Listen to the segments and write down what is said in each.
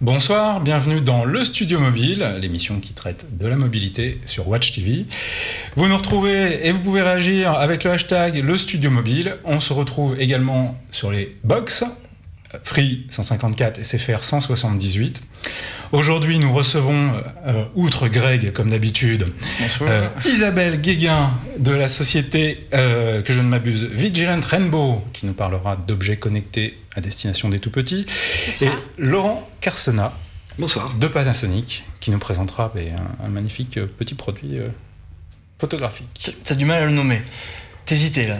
Bonsoir, bienvenue dans le Studio Mobile, l'émission qui traite de la mobilité sur Watch TV. Vous nous retrouvez et vous pouvez réagir avec le hashtag le Studio Mobile. On se retrouve également sur les box Free 154 et SFR 178. Aujourd'hui, nous recevons, outre Greg, comme d'habitude, Isabelle Guéguin de la société, que je ne m'abuse, Vigilant Rainbow, qui nous parlera d'objets connectés à destination des tout-petits, et Laurent Carsena, de Panasonic, qui nous présentera un magnifique petit produit photographique. T'as du mal à le nommer. T'hésitais là.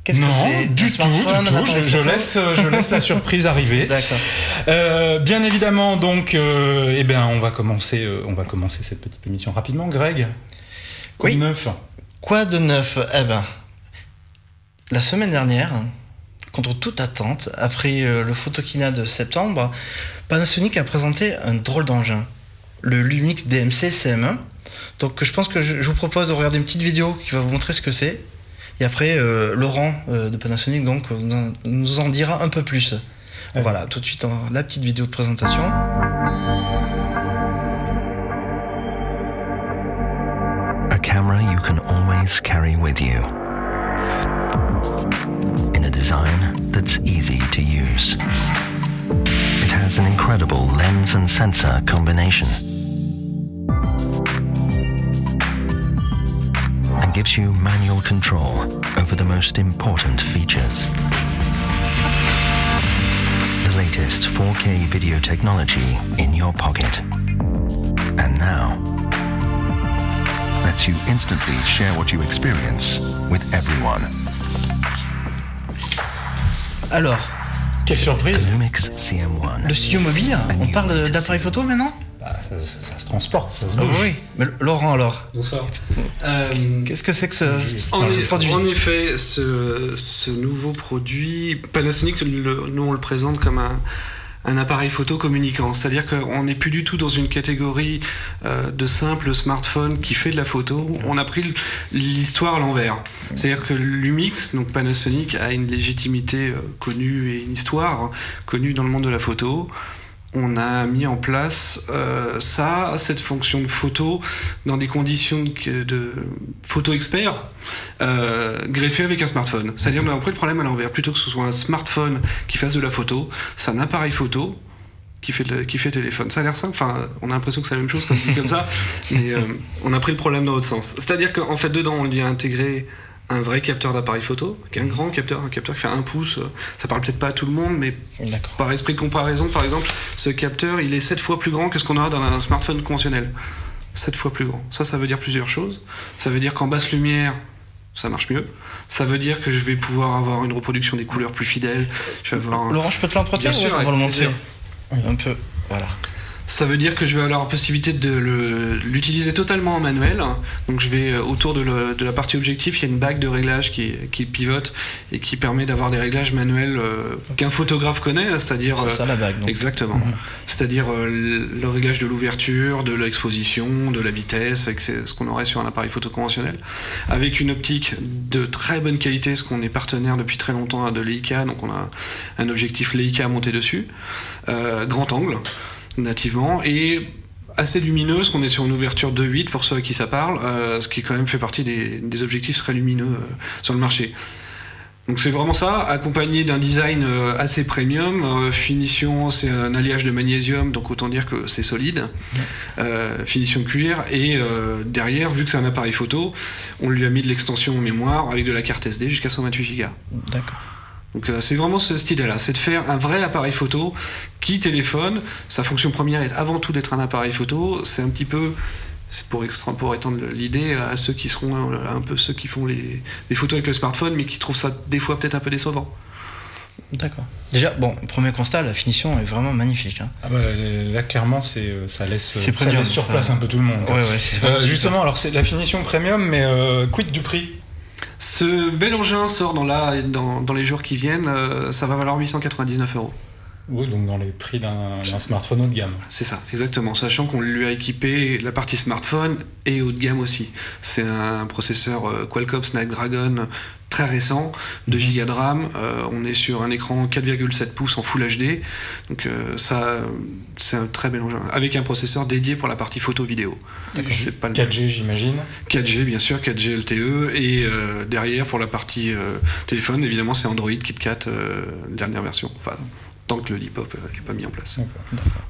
Qu'est-ce que c'est ? Du tout. Je laisse la surprise arriver. D'accord. Bien évidemment, donc, on va commencer cette petite émission rapidement. Greg, quoi de neuf ? Quoi de neuf ? La semaine dernière, contre toute attente, après le Photokina de septembre, Panasonic a présenté un drôle d'engin, le Lumix DMC CM1. Donc, je pense que je vous propose de regarder une petite vidéo qui va vous montrer ce que c'est. Et après, Laurent de Panasonic donc, nous en dira un peu plus. Ouais. Voilà, tout de suite, la petite vidéo de présentation. A camera you can always carry with you. In a design that's easy to use. It has an incredible lens and sensor combination. And gives you manual control over the most important features. The latest 4K video technology in your pocket. And now, lets you instantly share what you experience with everyone. Alors, quelle surprise! Lumix CM1. Le studio mobile, on parle d'appareil photo maintenant? Ça se transporte, ça se bouge. Oui, mais Laurent alors. Bonsoir. Qu'est-ce que c'est que ce produit? En effet, ce nouveau produit, Panasonic, nous on le présente comme un appareil photo communicant. C'est-à-dire qu'on n'est plus du tout dans une catégorie de simple smartphone qui fait de la photo. On a pris l'histoire à l'envers. C'est-à-dire que Lumix, donc Panasonic, a une légitimité connue et une histoire connue dans le monde de la photo. On a mis en place cette fonction de photo dans des conditions de photo expert greffée avec un smartphone. C'est-à-dire qu'on a pris le problème à l'envers. Plutôt que ce soit un smartphone qui fasse de la photo, c'est un appareil photo qui fait téléphone. Ça a l'air simple, on a l'impression que c'est la même chose comme ça, mais on a pris le problème dans l'autre sens. C'est-à-dire qu'en fait, dedans, on lui a intégré un vrai capteur d'appareil photo, qui est un grand capteur, qui fait 1 pouce. Ça parle peut-être pas à tout le monde, mais par esprit de comparaison, par exemple, ce capteur, il est 7 fois plus grand que ce qu'on aura dans un smartphone conventionnel. 7 fois plus grand. Ça veut dire plusieurs choses. Ça veut dire qu'en basse lumière, ça marche mieux. Ça veut dire que je vais pouvoir avoir une reproduction des couleurs plus fidèle. Laurent, je peux te l'entretenir? Bien sûr, on va le montrer. Un peu, voilà. Ça veut dire que je vais avoir la possibilité de l'utiliser totalement en manuel. Donc je vais autour de la partie objectif, il y a une bague de réglage qui pivote et qui permet d'avoir des réglages manuels qu'un photographe connaît, c'est-à-dire c'est ça la bague. Donc. Exactement. C'est-à-dire le réglage de l'ouverture, de l'exposition, de la vitesse, c'est ce qu'on aurait sur un appareil photo conventionnel, avec une optique de très bonne qualité, parce qu'on est partenaire depuis très longtemps de Leica, donc on a un objectif Leica monté dessus, grand angle. Nativement, et assez lumineuse, qu'on est sur une ouverture 2.8 pour ceux à qui ça parle, ce qui quand même fait partie des objectifs très lumineux sur le marché. Donc c'est vraiment ça, accompagné d'un design assez premium, finition, c'est un alliage de magnésium, donc autant dire que c'est solide, finition cuir, et derrière, vu que c'est un appareil photo, on lui a mis de l'extension mémoire avec de la carte SD jusqu'à 128 Go. D'accord. Donc c'est vraiment cette idée-là, c'est de faire un vrai appareil photo qui téléphone. Sa fonction première est avant tout d'être un appareil photo. C'est un petit peu, pour étendre l'idée à ceux qui seront un peu ceux qui font les photos avec le smartphone, mais qui trouvent ça des fois peut-être un peu décevant. D'accord. Déjà, bon, premier constat, la finition est vraiment magnifique. Hein. Ah bah, là, clairement, ça laisse sur place un peu tout le monde. Ouais, justement, alors c'est la finition premium, mais quid du prix? Ce bel engin sort dans les jours qui viennent, ça va valoir 899 €. Oui, donc dans les prix d'un smartphone haut de gamme. C'est ça, exactement. Sachant qu'on lui a équipé la partie smartphone et haut de gamme aussi. C'est un processeur Qualcomm Snapdragon très récent, 2 Go de RAM. On est sur un écran 4,7 pouces en Full HD. Donc ça, c'est un très bel engin. Avec un processeur dédié pour la partie photo-vidéo. C'est pas 4G, j'imagine. 4G, bien sûr, 4G LTE. Et derrière, pour la partie téléphone, évidemment, c'est Android KitKat, dernière version. Enfin, tant que le Lip-Hop n'est pas mis en place. D'accord.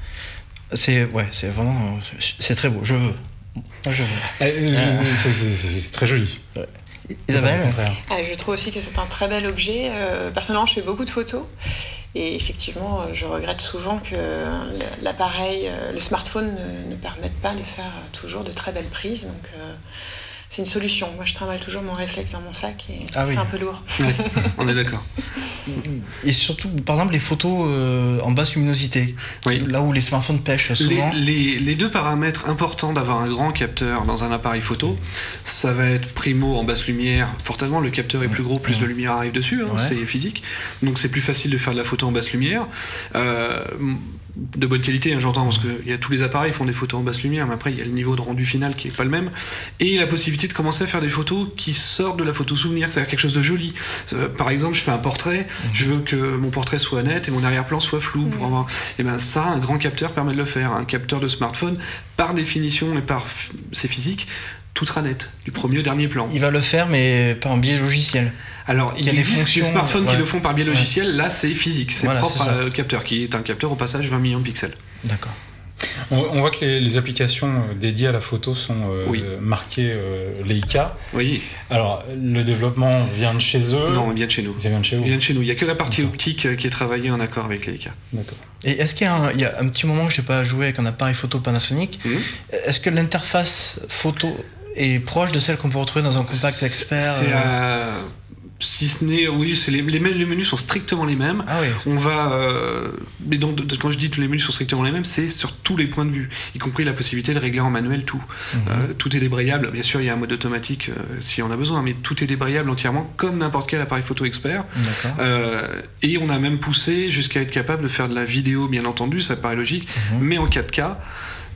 C'est vraiment... C'est très beau, je veux. C'est très joli. Isabelle ? Je trouve aussi que c'est un très bel objet. Personnellement, je fais beaucoup de photos. Et effectivement, je regrette souvent que l'appareil, le smartphone ne permette pas de faire toujours de très belles prises. Donc, c'est une solution. Moi, je trimballe toujours mon réflexe dans mon sac et c'est un peu lourd. Ouais, on est d'accord. Et surtout, par exemple, les photos en basse luminosité, là où les smartphones pêchent souvent. Les deux paramètres importants d'avoir un grand capteur dans un appareil photo, ça va être primo en basse lumière. Fortement, le capteur est plus gros, plus de lumière arrive dessus, c'est physique. Donc c'est plus facile de faire de la photo en basse lumière. De bonne qualité, j'entends, parce qu'il y a tous les appareils qui font des photos en basse lumière, mais après il y a le niveau de rendu final qui est pas le même, et la possibilité de commencer à faire des photos qui sortent de la photo souvenir, c'est-à-dire quelque chose de joli. Par exemple, je fais un portrait, je veux que mon portrait soit net et mon arrière-plan soit flou pour avoir. Et bien ça, un grand capteur permet de le faire. Un capteur de smartphone, par définition et par ses physiques, tout sera net, du premier au dernier plan. Il va le faire, mais pas en biais logiciel. Alors, il existe des smartphones qui le font par biais logiciel. Là, c'est physique, c'est propre au capteur, qui est un capteur au passage 20 millions de pixels. D'accord. On voit que les applications dédiées à la photo sont marquées Leica. Oui. Alors, le développement vient de chez eux? Non, il vient de chez nous. Ça vient de chez vous? Il vient de chez nous. Il n'y a que la partie optique qui est travaillée en accord avec Leica. D'accord. Et est-ce qu'il y a un petit moment que je n'ai pas joué avec un appareil photo Panasonic? Est-ce que l'interface photo est proche de celle qu'on peut retrouver dans un Compact Expert? Si ce n'est, les menus sont strictement les mêmes. Ah oui. On va, mais donc quand je dis que les menus sont strictement les mêmes, c'est sur tous les points de vue, y compris la possibilité de régler en manuel tout. Tout est débrayable. Bien sûr, il y a un mode automatique si on a besoin, mais tout est débrayable entièrement, comme n'importe quel appareil photo expert. Et on a même poussé jusqu'à être capable de faire de la vidéo, bien entendu, ça paraît logique, mais en 4K.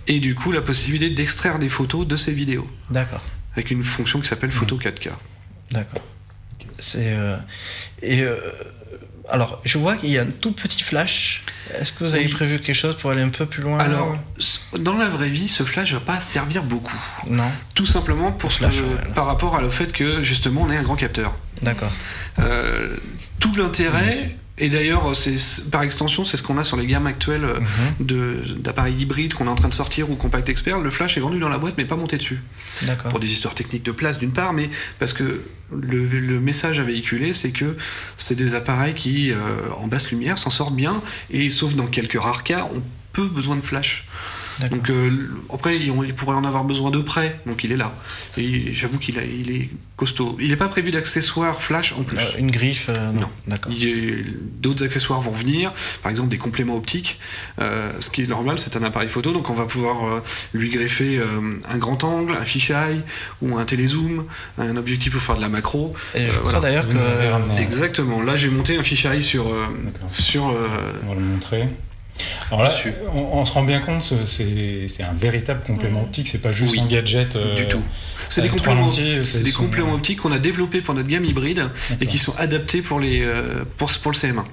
Et du coup, la possibilité d'extraire des photos de ces vidéos. D'accord. Avec une fonction qui s'appelle photo 4K. D'accord. Alors, je vois qu'il y a un tout petit flash. Est-ce que vous avez prévu quelque chose pour aller un peu plus loin? Alors, dans la vraie vie, ce flash ne va pas servir beaucoup. Non. Tout simplement par rapport au fait que, justement, on est un grand capteur. D'accord. Tout l'intérêt... Et d'ailleurs, par extension, c'est ce qu'on a sur les gammes actuelles d'appareils hybrides qu'on est en train de sortir ou Compact Expert. Le flash est vendu dans la boîte, mais pas monté dessus. D'accord. Pour des histoires techniques de place, d'une part, mais parce que le message à véhiculer, c'est que c'est des appareils qui, en basse lumière, s'en sortent bien, et sauf dans quelques rares cas, ont peu besoin de flash. Donc après, il pourrait en avoir besoin de près, donc il est là. Et j'avoue qu'il est costaud. Il n'est pas prévu d'accessoires flash en plus. Une griffe non. D'accord. D'autres accessoires vont venir, par exemple des compléments optiques. Ce qui est normal, c'est un appareil photo, donc on va pouvoir lui greffer un grand angle, un fisheye ou un télézoom, un objectif pour faire de la macro. Et je crois d'ailleurs que... Exactement. Là, j'ai monté un fisheye sur... On va le montrer. Alors là, on se rend bien compte, c'est un véritable complément optique, c'est pas juste un gadget. Du tout. C'est des compléments optiques qu'on a développés pour notre gamme hybride et qui sont adaptés pour le CM1.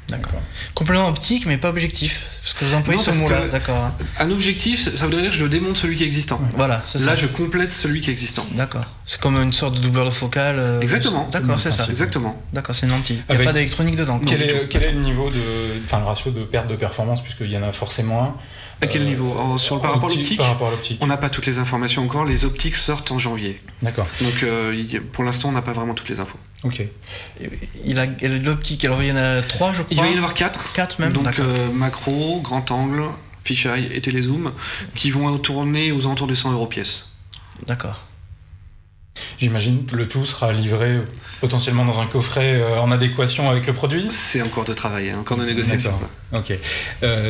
D'accord. Complément optique, mais pas objectif. Parce que vous employez ce mot-là, d'accord. Un objectif, ça voudrait dire que je démonte celui qui est existant. Voilà, c'est ça. Là, je complète celui qui est existant. D'accord. C'est comme une sorte de doubleur de focale. Exactement. D'accord, c'est ça. Exactement. D'accord, c'est une lentille. Il n'y a pas d'électronique dedans. Quel est le niveau le ratio de perte de performance, puisqu'il y en a forcément un? À quel niveau? Par rapport à l'optique, on n'a pas toutes les informations encore. Les optiques sortent en janvier. D'accord. Donc pour l'instant, on n'a pas vraiment toutes les infos. Ok. Il a l'optique, alors il y en a 3, je crois. Il va y en avoir 4. 4 même. Donc macro, grand angle, fisheye et télézoom, qui vont tourner aux alentours de 100 € pièce. D'accord. J'imagine que le tout sera livré potentiellement dans un coffret en adéquation avec le produit. C'est en cours de travail, encore de négociation. Ça. Ok.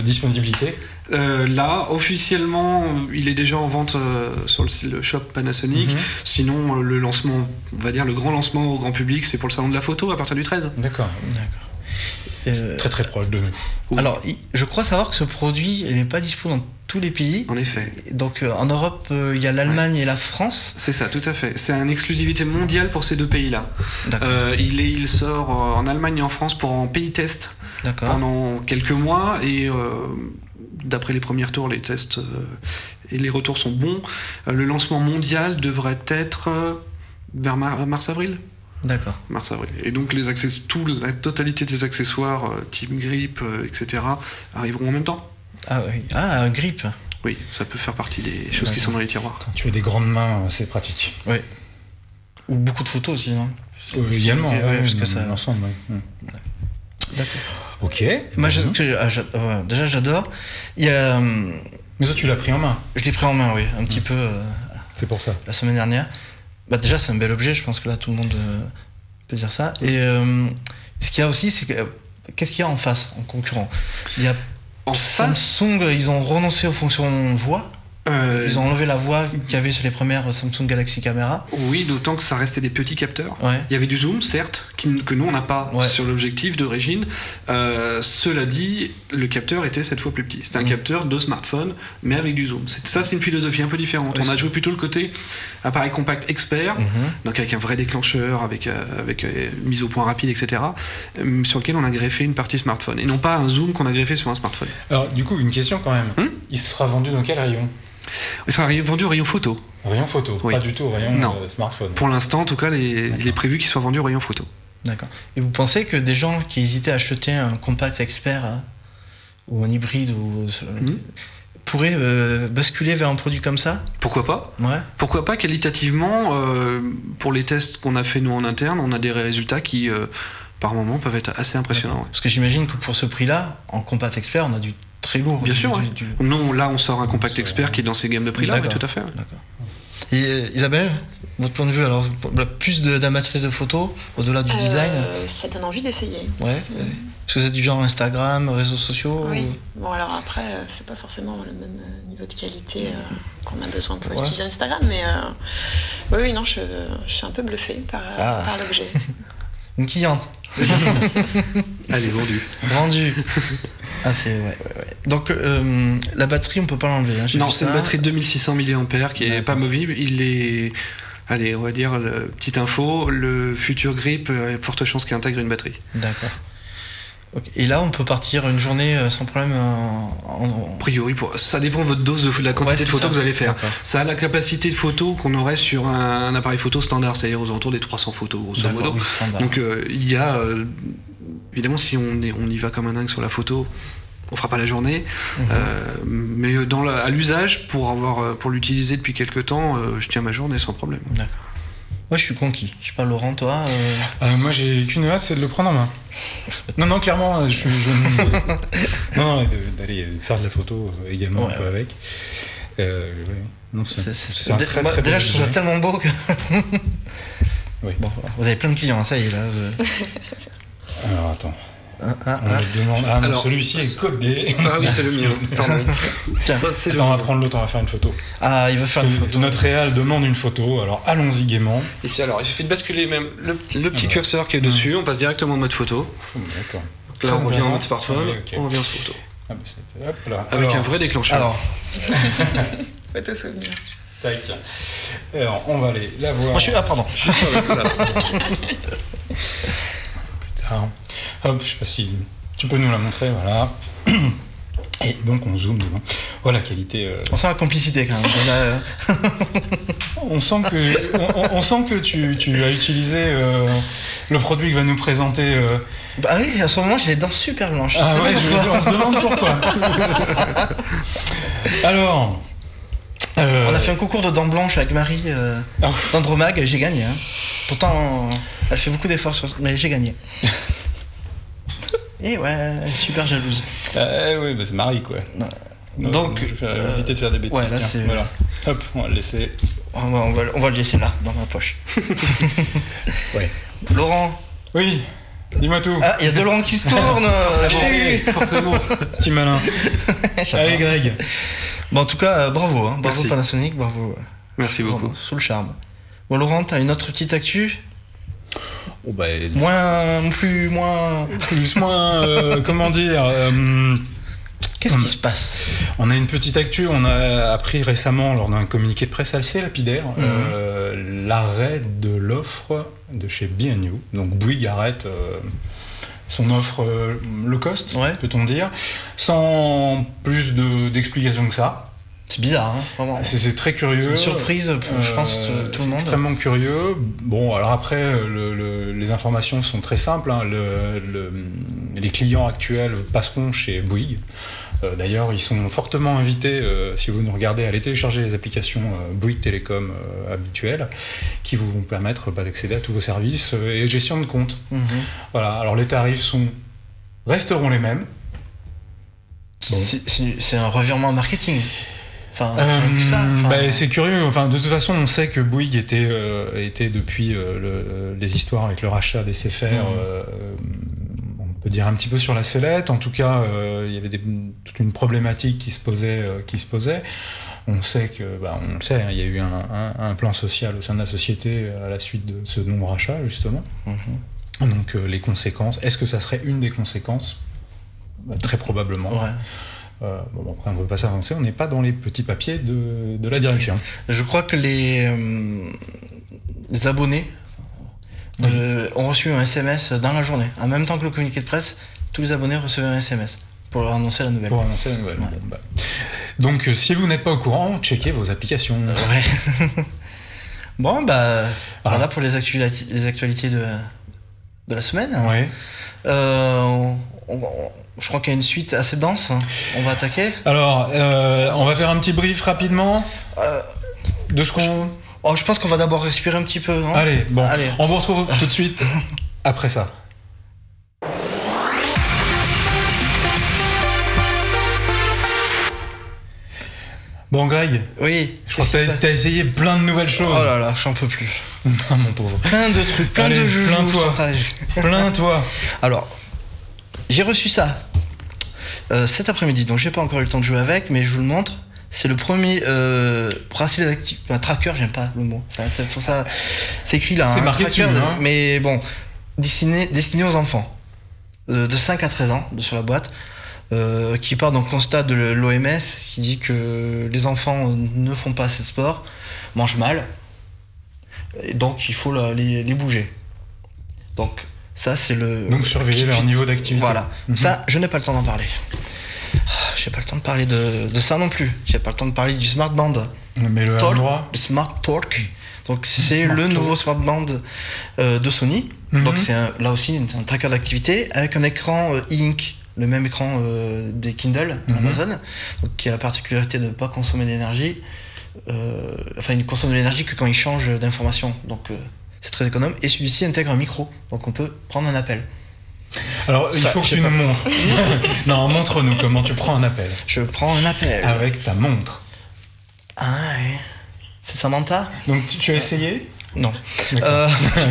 Disponibilité. Là, officiellement, il est déjà en vente sur le shop Panasonic. Sinon, le lancement, on va dire le grand lancement au grand public, c'est pour le salon de la photo à partir du 13. D'accord. C'est très très proche de nous. Oui. Alors, je crois savoir que ce produit n'est pas dispo dans tous les pays. En effet. Donc en Europe, il y a l'Allemagne et la France. C'est ça, tout à fait. C'est une exclusivité mondiale pour ces deux pays-là. Il sort en Allemagne et en France en pays test pendant quelques mois et d'après les premiers retours, les tests et les retours sont bons. Le lancement mondial devrait être vers mars-avril. D'accord. Mars-avril. Et donc la totalité des accessoires, type grip, etc., arriveront en même temps. Ah oui. Ah, un grip. Oui, ça peut faire partie des choses qui sont dans les tiroirs. Quand tu as des grandes mains, c'est pratique. Oui. Ou beaucoup de photos aussi, non? Également, parce que ça... l'ensemble. D'accord. Ok. Moi, déjà, j'adore. Il y a... Mais toi, tu l'as pris en main. Je l'ai pris en main, oui, un petit peu. C'est pour ça. La semaine dernière. Bah déjà, c'est un bel objet, je pense que là, tout le monde peut dire ça. Et ce qu'il y a aussi, c'est qu'est-ce qu'il y a en face, en concurrent? Il y a Samsung, ils ont renoncé aux fonctions voix. Ils ont enlevé la voix qu'il y avait sur les premières Samsung Galaxy Camera. Oui, d'autant que ça restait des petits capteurs. Ouais. Il y avait du zoom, certes, que nous on n'a pas sur l'objectif d'origine. Cela dit, le capteur était 7 fois plus petit. C'était un capteur de smartphone, mais avec du zoom. Ça, c'est une philosophie un peu différente. On a joué plutôt le côté appareil compact expert, donc avec un vrai déclencheur, avec mise au point rapide, etc., sur lequel on a greffé une partie smartphone, et non pas un zoom qu'on a greffé sur un smartphone. Alors, du coup, une question quand même. Il sera vendu dans quel rayon? Il sera vendu au rayon photo. Rayon photo, pas du tout au rayon smartphone. Pour l'instant, en tout cas, il est prévu qu'il soit vendu au rayon photo. D'accord. Et vous pensez que des gens qui hésitaient à acheter un compact expert ou un hybride pourraient basculer vers un produit comme ça? Pourquoi pas? Ouais. Pourquoi pas? Qualitativement, pour les tests qu'on a fait nous en interne, on a des résultats qui, par moment, peuvent être assez impressionnants. Ouais. Parce que j'imagine que pour ce prix-là, en compact expert, on a du très lourd. Bien sûr, Non, là, on sort un compact expert qui est dans ces gammes de prix-là, oui, tout à fait. D'accord. Et Isabelle, votre point de vue, alors, plus d'amatrice de photos, au-delà du design? Ça donne envie d'essayer. Ouais. Est-ce que vous êtes du genre Instagram, réseaux sociaux? Oui. Bon, alors après, c'est pas forcément le même niveau de qualité qu'on a besoin pour utiliser Instagram, mais oui, non, je suis un peu bluffée par l'objet. Une cliente. Elle est vendue. Vendue. Ah, c'est ouais. Donc la batterie, on peut pas l'enlever. Hein, non, c'est une batterie de 2600 mAh qui est pas movible. Il est, allez, on va dire petite info, le futur grip, il y a forte chance qu'il intègre une batterie. D'accord. Okay. Et là, on peut partir une journée sans problème A priori, ça dépend de votre dose de la quantité de photos que vous allez faire. Ça a la capacité de photos qu'on aurait sur un appareil photo standard, c'est-à-dire aux alentours des 300 photos, grosso modo. Oui, donc il y a, évidemment, si on y va comme un dingue sur la photo, on fera pas la journée, mais à l'usage, pour l'utiliser depuis quelques temps, je tiens ma journée sans problème. D'accord. Moi, je suis conquis. Je sais pas, Laurent, toi moi, j'ai qu'une hâte, c'est de le prendre en main. Non, clairement, non, d'aller faire de la photo également un peu avec. Non, c'est un très, très déjà, je trouve ça tellement beau que... Oui. Bon, vous avez plein de clients, ça y est, là. Alors, attends. Non, celui-ci est codé. Ah oui, c'est le mien. Pardon. Tiens, on va prendre l'autre, on va faire une photo. Ah, il va faire une photo. Notre réal demande une photo, alors allons-y gaiement. Ici, alors, il suffit de basculer même le petit curseur qui est dessus, on passe directement en mode photo. D'accord. Là, on revient en mode smartphone, on revient en photo. Hop là. Avec un vrai déclencheur. Alors. Faut te souvenir. Tac. Alors, on va aller la voir. Moi, je suis... Ah, pardon. Plus tard. Hop, je sais pas si tu peux nous la montrer, voilà. Et donc on zoome devant. Voilà, qualité. On sent la complicité quand même. on sent que tu as utilisé le produit que va nous présenter. Bah oui, à ce moment j'ai les dents super blanches. Ah ouais, on se demande pourquoi. Alors. On a fait un concours de dents blanches avec Marie d'Andromag, j'ai gagné. Hein. Pourtant, elle fait beaucoup d'efforts, mais j'ai gagné. Et ouais, elle est super jalouse. Oui, bah c'est Marie quoi. Donc, je vais éviter de faire des bêtises. Ouais, là, tiens, voilà. Hop, on va le laisser. On va le laisser là, dans ma poche. Ouais. Laurent. Oui, dis-moi tout. Ah, il y a 2 Laurent qui se tournent. Forcément. Petit malin. Allez, Greg. Bon, en tout cas, bravo. Bravo Merci. Panasonic, bravo. Merci beaucoup. Vraiment, sous le charme. Bon, Laurent, t'as une autre petite actu? Oh, bah, Moins... comment dire Qu'est-ce qui se passe? On a une petite actu, on a appris récemment lors d'un communiqué de presse assez lapidaire l'arrêt de l'offre de chez B&U. Donc Bouygues arrête son offre low cost, peut-on dire, sans plus d'explications que ça. C'est bizarre, hein, vraiment. C'est très curieux. Une surprise, je pense, tout le monde. Extrêmement curieux. Bon, alors après, les informations sont très simples. Hein. Les clients actuels passeront chez Bouygues. D'ailleurs, ils sont fortement invités, si vous nous regardez, à aller télécharger les applications Bouygues Télécom habituelles, qui vont vous permettre d'accéder à tous vos services et gestion de compte. Voilà. Alors les tarifs resteront les mêmes. Bon. C'est un revirement marketing. C'est curieux. Enfin, de toute façon, on sait que Bouygues était depuis les histoires avec le rachat des SFR, on peut dire un petit peu sur la sellette. En tout cas, il y avait toute une problématique qui se posait. On sait que, il y a eu un plan social au sein de la société à la suite de ce non-rachat, justement. Donc, les conséquences. Est-ce que ça serait une des conséquences? Très probablement. Ouais. Après, on ne peut pas s'avancer, on n'est pas dans les petits papiers de la direction. Je crois que les abonnés ont reçu un SMS dans la journée. En même temps que le communiqué de presse, tous les abonnés recevaient un SMS pour leur annoncer la nouvelle. Ouais. Donc, si vous n'êtes pas au courant, checkez vos applications. Ouais. Voilà pour les actualités de la semaine. Ouais. Je crois qu'il y a une suite assez dense. On va attaquer. Alors, on va faire un petit brief rapidement de ce qu'on... Je pense qu'on va d'abord respirer un petit peu, non? Allez, on vous retrouve tout de suite après ça. Bon, Greg. Oui. Je crois que t'as essayé plein de nouvelles choses. Oh là là, j'en peux plus. Non, mon pauvre. Plein de trucs, plein de jeux. Plains-toi. Alors, j'ai reçu ça cet après-midi, donc j'ai pas encore eu le temps de jouer avec, mais je vous le montre. C'est le premier bracelet tracker, j'aime pas le mot. C'est pour ça, c'est écrit là. C'est marqué tracker, dessus, hein. Mais bon, destiné aux enfants de 5 à 13 ans sur la boîte, qui part d'un constat de l'OMS qui dit que les enfants ne font pas assez de sport, mangent mal, et donc il faut les bouger. Donc ça c'est le... Donc surveiller leur niveau d'activité. Voilà. Ça, je n'ai pas le temps d'en parler. J'ai pas le temps de parler de ça non plus. J'ai pas le temps de parler du Smart Band. Mais le endroit. Le Smart Talk. Donc c'est le nouveau Smart Band de Sony. Donc c'est là aussi un tracker d'activité avec un écran e-ink, le même écran des Kindle Amazon, donc qui a la particularité de ne pas consommer d'énergie. Il consomme de l'énergie que quand il change d'information. Donc c'est très économe. Et celui-ci intègre un micro, donc on peut prendre un appel. Alors, il faut que tu nous montres. Non, montre-nous comment tu prends un appel. Je prends un appel. Avec ta montre. Ah ouais. C'est Samantha? Donc, tu as essayé? Non. J'ai pas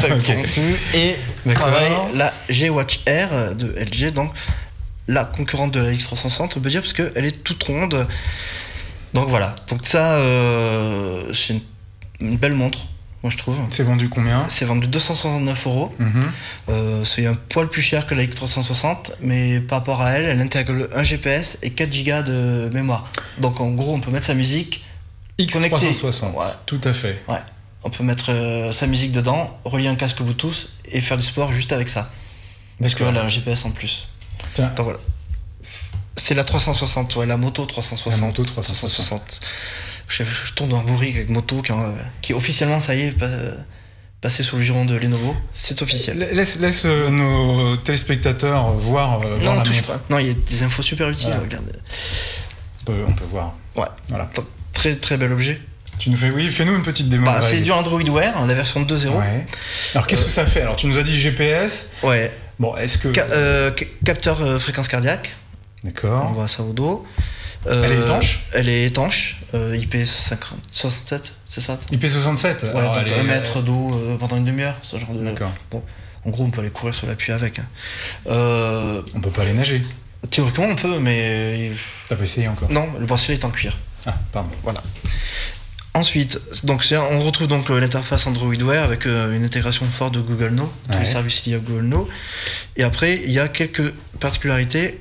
eu le temps non plus. Et pareil, la G-Watch R de LG, donc la concurrente de la X360, on peut dire, parce qu'elle est toute ronde. Donc voilà. Donc ça, c'est une belle montre. Moi je trouve. C'est vendu combien? C'est vendu 269 €. C'est un poil plus cher que la X360, mais par rapport à elle intègre un GPS et 4 Go de mémoire. Donc en gros, on peut mettre sa musique X360, ouais. Tout à fait. Ouais. On peut mettre sa musique dedans, relier un casque Bluetooth et faire du sport juste avec ça. Parce qu'elle a un GPS en plus. Tiens. Donc voilà. C'est la 360, ouais, la moto 360. La moto 360. Je tourne dans un bourrique avec moto qui officiellement, ça y est, passé sous le giron de Lenovo. C'est officiel. Laisse nos téléspectateurs voir non, la touche montre. pas. Non, il y a des infos super utiles. Ouais. Regarde. On peut voir. Ouais. Voilà. Très très bel objet. Tu nous fais-nous une petite démo. C'est du Android Wear, la version 2.0. Ouais. Alors qu'est-ce que ça fait? Alors tu nous as dit GPS. Ouais. Bon, est-ce que... capteur fréquence cardiaque. D'accord. On voit ça au dos. Elle est étanche ? Elle est étanche, IP67, c'est ça ? IP67. Ouais, donc 1 mètre d'eau pendant une demi-heure, ce genre de... D'accord. Bon, en gros, on peut aller courir sur l'appui avec. On peut pas aller nager. Théoriquement, on peut, mais... T'as pas essayé encore ? Non, le bracelet est en cuir. Ah, pardon. Voilà. Ensuite, donc on retrouve donc l'interface Android Wear avec une intégration forte de Google Now, tous les services liés à Google Now. Et après, il y a quelques particularités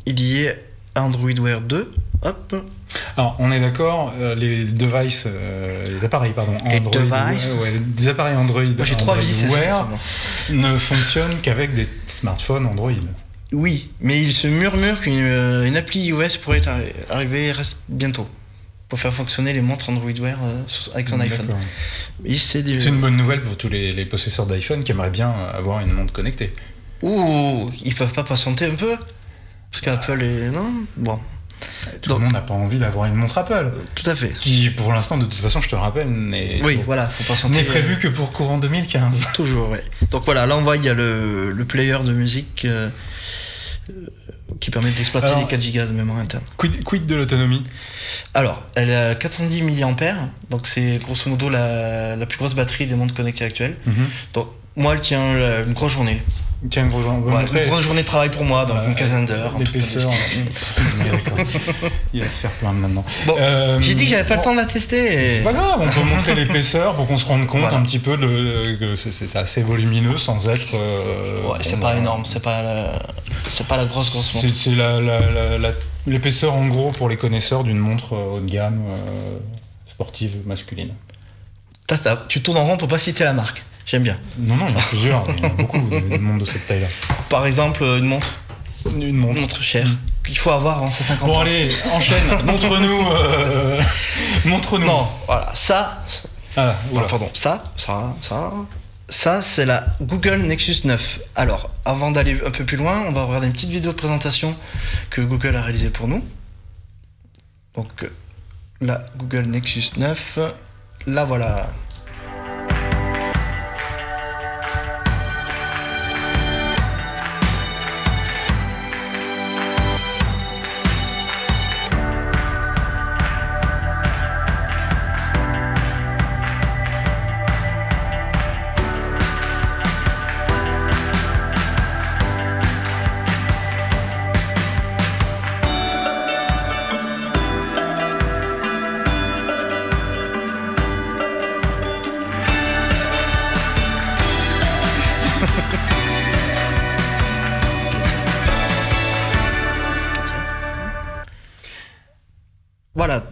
liées à Android Wear 2. Hop. Alors, on est d'accord, les devices, les appareils, pardon, Android, les appareils Android, moi, j'ai 3 vis Wear ne fonctionnent qu'avec des smartphones Android. Oui, mais il se murmure qu'une appli iOS pourrait arriver bientôt pour faire fonctionner les montres Android Wear avec son iPhone. C'est une bonne nouvelle pour tous les possesseurs d'iPhone qui aimeraient bien avoir une montre connectée. Ouh, ils peuvent pas patienter un peu ? Parce qu'Apple est... Non ? Bon. Tout le monde n'a pas envie d'avoir une montre Apple. Tout à fait. Qui, pour l'instant, de toute façon, je te rappelle, n'est prévu que pour courant 2015. Toujours, oui. Donc voilà, là on voit, il y a le player de musique qui permet d'exploiter les 4 Go de mémoire interne. Quid de l'autonomie ? Alors, elle est à 410 mAh, donc c'est grosso modo la plus grosse batterie des montres connectées actuelles. Donc moi, elle tient une grosse journée. Tiens, une grosse journée de travail pour moi, donc une quinzaine d'heures. L'épaisseur. Il va se faire plaindre maintenant. Bon, j'ai dit que j'avais pas le temps de la tester. C'est pas grave, on peut montrer l'épaisseur pour qu'on se rende compte un petit peu que c'est assez volumineux sans être. C'est pas énorme, c'est pas la grosse montre. C'est l'épaisseur en gros pour les connaisseurs d'une montre haut de gamme sportive masculine. Tu tournes en rond pour pas citer la marque. J'aime bien. Non, il y en a plusieurs. Il y en a beaucoup de montres de cette taille-là. Par exemple, une montre. Une montre chère. Qu'il faut avoir en 50 ans. Bon, allez, enchaîne. Montre-nous. Montre-nous. Non, voilà. Ça. Ah, pardon. Ça, c'est la Google Nexus 9. Alors, avant d'aller un peu plus loin, on va regarder une petite vidéo de présentation que Google a réalisée pour nous. Donc, la Google Nexus 9. Là, voilà.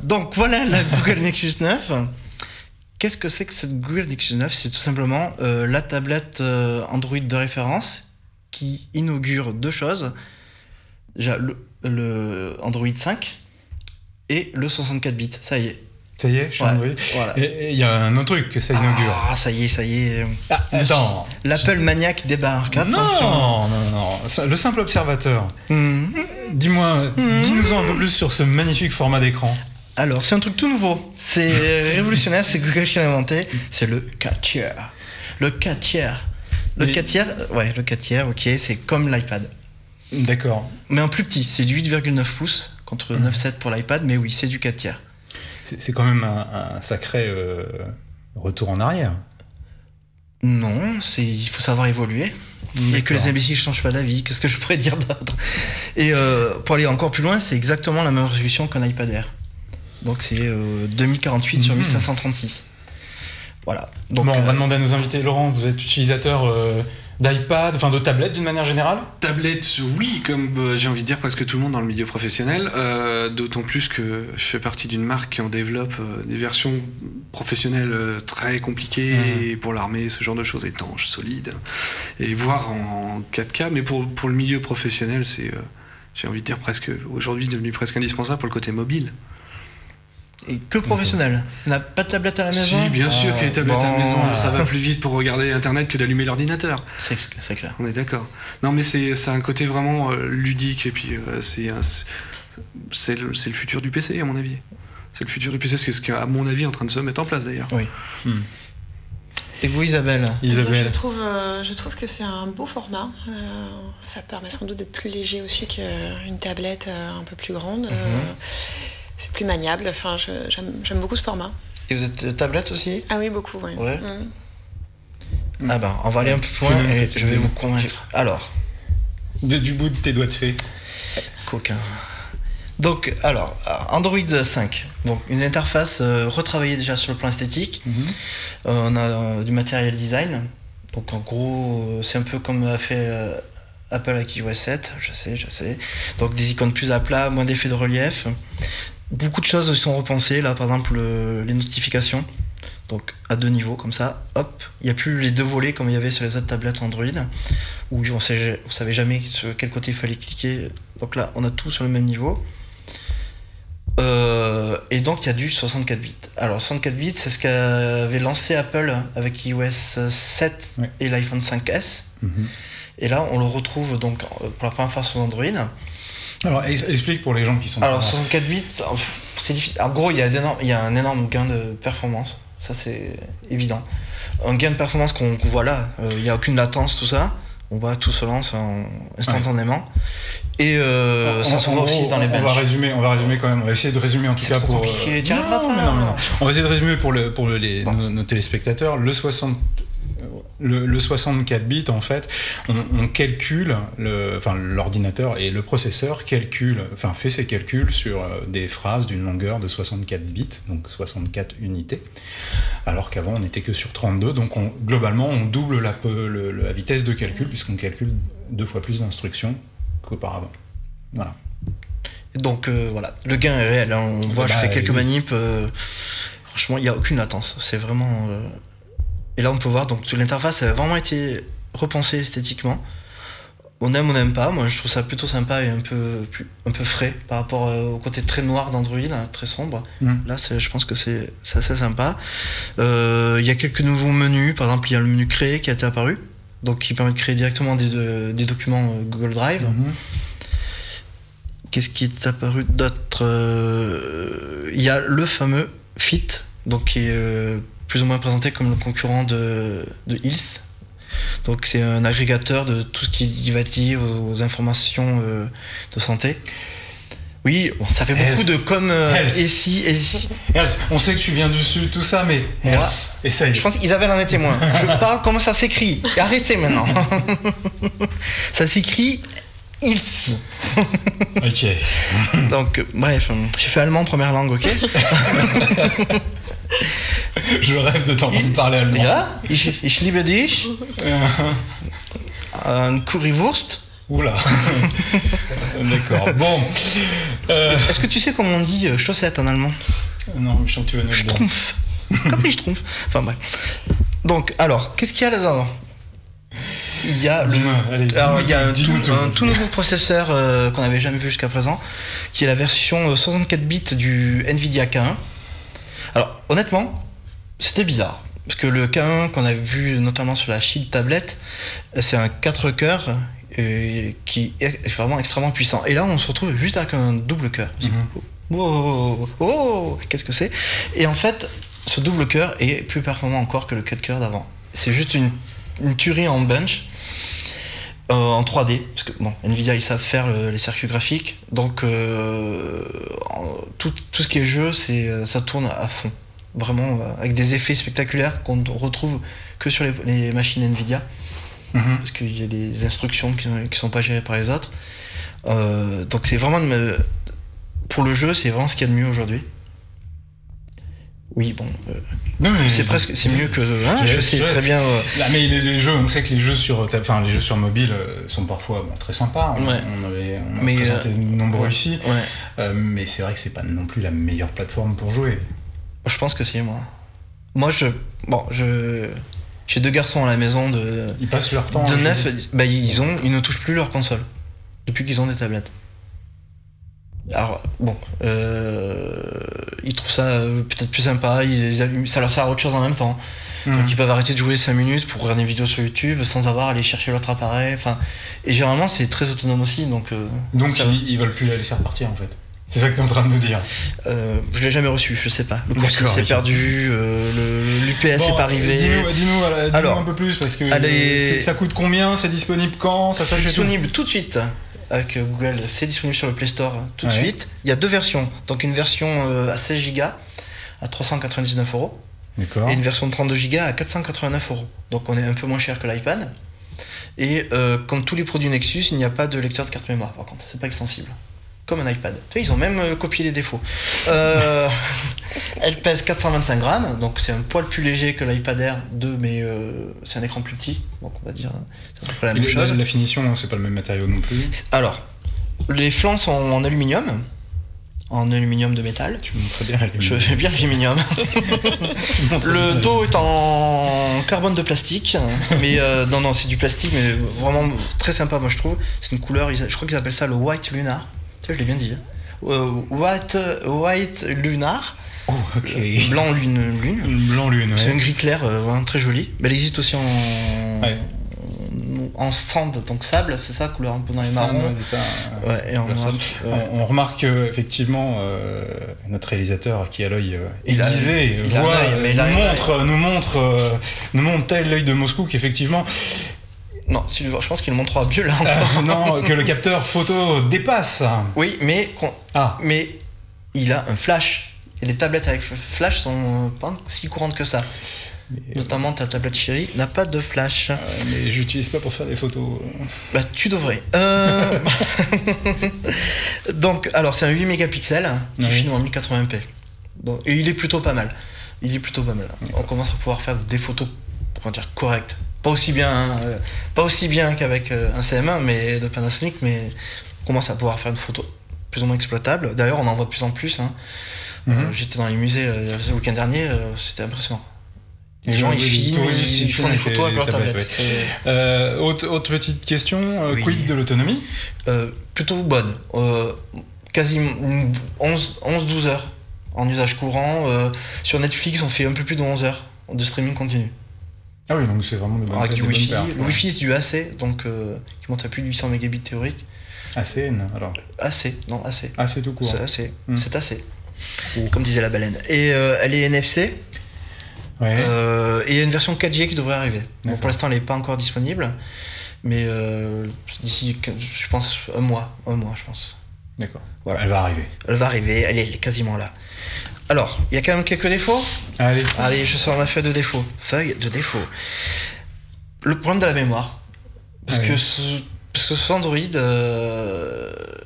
Donc voilà la Google Nexus 9. Qu'est-ce que c'est que cette Google Nexus 9 ? C'est tout simplement la tablette Android de référence qui inaugure 2 choses. Déjà le Android 5 et le 64 bits. Ça y est. Ça y est, je suis Android. Voilà. Et il y a un autre truc que ça inaugure. Ah, ça y est. Attends. L'Apple Maniac débarque. Non. Le simple observateur. Dis-nous un peu plus sur ce magnifique format d'écran. Alors, c'est un truc tout nouveau. C'est révolutionnaire, c'est Google qui l'a inventé. C'est le 4 tiers. Le 4 tiers, ok, c'est comme l'iPad. D'accord. Mais en plus petit, c'est du 8,9 pouces contre 9,7 pour l'iPad, mais oui, c'est du 4 tiers. C'est quand même un sacré retour en arrière. Non, il faut savoir évoluer. Et que les imbéciles ne changent pas d'avis. Qu'est-ce que je pourrais dire d'autre ? Et pour aller encore plus loin, c'est exactement la même résolution qu'un iPad Air. Donc c'est 2048 sur 1536. Voilà. Donc, on va demander à nos invités. Laurent, vous êtes utilisateur d'iPad, enfin de tablette d'une manière générale ? Tablette, oui, comme j'ai envie de dire presque tout le monde dans le milieu professionnel. D'autant plus que je fais partie d'une marque qui en développe des versions professionnelles très compliquées pour l'armée, ce genre de choses, étanches, solides, et voire en 4K. Mais pour le milieu professionnel, c'est, j'ai envie de dire, presque aujourd'hui devenu presque indispensable pour le côté mobile. Et que professionnel. On n'a pas de tablette à la maison ? Si, bien sûr qu'il y a des tablettes à la maison. Ça va plus vite pour regarder Internet que d'allumer l'ordinateur. C'est clair. On est d'accord. Non, mais c'est un côté vraiment ludique. Et puis, c'est le futur du PC, à mon avis. C'est le futur du PC. C'est ce qui est, à mon avis, en train de se mettre en place, d'ailleurs. Oui. Et vous, Isabelle? Isabelle. Je trouve que c'est un beau format. Ça permet sans doute d'être plus léger aussi qu'une tablette un peu plus grande. C'est plus maniable. Enfin, j'aime beaucoup ce format. Et vous êtes tablette aussi? Ah oui, beaucoup, oui. Ouais. Ah ben, on va aller un peu plus loin et je vais vous convaincre. Alors. Du bout de tes doigts de fée. Coquin. Donc, alors, Android 5. Donc, une interface retravaillée déjà sur le plan esthétique. On a du matériel design. Donc, en gros, c'est un peu comme a fait Apple avec iOS 7. Je sais. Donc, des icônes plus à plat, moins d'effets de relief. Beaucoup de choses sont repensées. Là, par exemple, les notifications. Donc, à 2 niveaux, comme ça. Hop. Il n'y a plus les 2 volets comme il y avait sur les autres tablettes Android. Où on savait jamais sur quel côté il fallait cliquer. Donc là, on a tout sur le même niveau. Et donc il y a du 64 bits. Alors 64 bits, c'est ce qu'avait lancé Apple avec iOS 7 et l'iPhone 5S. Et là, on le retrouve donc pour la première fois sur Android. Alors explique pour les gens qui sont... Alors 64 bits, c'est difficile. En gros, il y a un énorme gain de performance. Ça, c'est évident. Un gain de performance qu'on voit là. Il n'y a aucune latence, tout ça. On voit tout se lance instantanément. Et ça se voit aussi dans les benches. On va résumer quand même. On va essayer de résumer en tout cas pour. Non. On va essayer de résumer pour nos téléspectateurs. Le 64 bits, en fait, on calcule, l'ordinateur et le processeur fait ses calculs sur des phrases d'une longueur de 64 bits, donc 64 unités, alors qu'avant on n'était que sur 32, donc globalement on double la vitesse de calcul, puisqu'on calcule 2 fois plus d'instructions qu'auparavant. Voilà. Donc voilà, le gain est réel, hein. On voit, je fais quelques manips, franchement il n'y a aucune latence, c'est vraiment... Et là on peut voir, donc l'interface a vraiment été repensée esthétiquement. On aime, on n'aime pas, moi je trouve ça plutôt sympa et un peu frais par rapport au côté très noir d'Android, hein, très sombre. Là je pense que c'est assez sympa. Il y a quelques nouveaux menus, par exemple il y a le menu créer qui a été apparu, donc qui permet de créer directement des documents Google Drive. Qu'est-ce qui est apparu d'autre? Il y a le fameux Fit, donc qui est plus ou moins présenté comme le concurrent de Hills. Donc c'est un agrégateur de tout ce qui va être lié aux informations de santé. Oui, bon, ça fait beaucoup de comme ici. On sait que tu viens du sud, tout ça, mais essaye. Je pense qu'Isabelle en est témoin. Je parle comment ça s'écrit. Arrêtez maintenant. Ça s'écrit Hills. Ok. Donc bref, j'ai fait allemand première langue, ok. Je rêve de t'entendre parler allemand. Ja, ich liebe dich. Ein Currywurst. Oula. D'accord. Bon. Est-ce que tu sais comment on dit chaussette en allemand? Non, je sens que tu vas nous le dire. Schtroumpf. Comme les schtroumpfs. Enfin bref. Donc, alors, qu'est-ce qu'il y a là-dedans? Il y a un tout nouveau processeur qu'on n'avait jamais vu jusqu'à présent, qui est la version 64 bits du Nvidia K1. Alors, honnêtement, c'était bizarre. Parce que le K1 qu'on a vu notamment sur la Shield tablette, c'est un 4 cœurs qui est vraiment extrêmement puissant. Et là, on se retrouve juste avec un double cœur. Oh, qu'est-ce que c'est? Et en fait, ce double cœur est plus performant encore que le 4 cœurs d'avant. C'est juste une tuerie en bench. En 3D, parce que bon, Nvidia ils savent faire les circuits graphiques, donc tout ce qui est jeu, ça tourne à fond, vraiment avec des effets spectaculaires qu'on retrouve que sur les machines Nvidia, parce qu'il y a des instructions qui sont pas gérées par les autres. Donc c'est vraiment pour le jeu, c'est vraiment ce qu'il y a de mieux aujourd'hui. Oui, bon, c'est mieux que. Je sais très bien. Là, mais les jeux, on sait que les jeux sur mobile sont parfois très sympas. On a présenté nombreux ici. Mais c'est vrai que c'est pas non plus la meilleure plateforme pour jouer. Je pense que si, moi. Moi, j'ai 2 garçons à la maison ils passent leur temps. De 9, ils ne touchent plus leur console depuis qu'ils ont des tablettes. Alors bon, ils trouvent ça peut-être plus sympa, ça leur sert à autre chose en même temps. Donc ils peuvent arrêter de jouer 5 minutes pour regarder une vidéo sur YouTube sans avoir à aller chercher l'autre appareil. Et généralement c'est très autonome aussi. Donc ils veulent plus la laisser repartir en fait. C'est ça que tu es en train de nous dire. Je l'ai jamais reçu, je sais pas. Le coursier D'accord, s'est ok. perdu, l'UPS Bon, est pas arrivé. Dis-nous Alors, un peu plus, parce que allez- ça coûte combien, c'est disponible quand, ça C'est s'achète où? disponible tout de suite avec Google, c'est disponible sur le Play Store tout de Ouais. suite. Il y a deux versions, donc une version à 16 Go à 399 €. D'accord. Et une version de 32 Go à 489 €. Donc on est un peu moins cher que l'iPad. Et comme tous les produits Nexus, il n'y a pas de lecteur de carte mémoire, par contre, c'est pas extensible. Comme un iPad. Tu vois, ils ont même copié les défauts. Elle pèse 425 grammes, donc c'est un poil plus léger que l'iPad Air 2, mais c'est un écran plus petit. Donc on va dire, c'est à peu près la même chose. La finition, c'est pas le même matériau non plus. Alors, les flancs sont en aluminium de métal. Tu montres très bien la Je fais bien l'aluminium. Le dos est en carbone de plastique, mais non, c'est du plastique, mais vraiment très sympa, moi je trouve. C'est une couleur, je crois qu'ils appellent ça le White Lunar. Tu sais, je l'ai bien dit. White Lunar. Oh, ok. Blanc lune. Blanc lune, ouais. C'est un gris clair, vraiment très joli. Mais elle existe aussi en sand, donc sable, c'est ça, couleur un peu dans les marrons. Ouais, c'est ça. Ouais, et en noir. Ouais. On remarque effectivement notre réalisateur qui a l'œil Il a- aiguisé il a un œil, mais il a un nous montre tel l'œil de Moscou qu'effectivement Non, je pense qu'il le montrera mieux là encore. non, que le capteur photo dépasse. Oui, mais il a un flash. Et les tablettes avec flash sont pas si courantes que ça. Notamment ta tablette chérie n'a pas de flash. Mais j'utilise pas pour faire des photos. Bah tu devrais. Donc, alors c'est un 8 mégapixels qui Oui. filme en 1080p. Donc, et il est plutôt pas mal. On commence à pouvoir faire des photos, comment dire, correctes. Pas aussi bien qu'avec un CM1 mais de Panasonic, mais on commence à pouvoir faire une photo plus ou moins exploitable. D'ailleurs, on en voit de plus en plus. J'étais dans les musées le week-end dernier, c'était impressionnant. Les gens ils filment, ils font des photos avec leur tablette. Ouais. Autre petite question, Oui. quid de l'autonomie? Plutôt bonne. Quasiment 11-12 heures en usage courant. Sur Netflix, on fait un peu plus de 11 heures de streaming continu. Ah oui, donc c'est vraiment de bonnes Avec du des bonnes Wi-Fi. perfs, Le ouais. Wi-Fi, c'est du AC, donc qui monte à plus de 800 mégabits théoriques. ACN, alors. AC, non, AC. AC tout court. C'est AC. Mm. C'est AC. Oh. Comme disait la baleine. Et elle est NFC. Ouais. Et il y a une version 4G qui devrait arriver. Bon, D'accord. pour l'instant, elle n'est pas encore disponible. Mais d'ici, je pense, un mois, je pense. D'accord. Voilà. Elle va arriver. Elle va arriver, elle est quasiment là. Alors, il y a quand même quelques défauts. Allez. Allez, je sors ma feuille de défaut. Feuille de défaut. Le problème de la mémoire. Parce Ouais. que sur Android,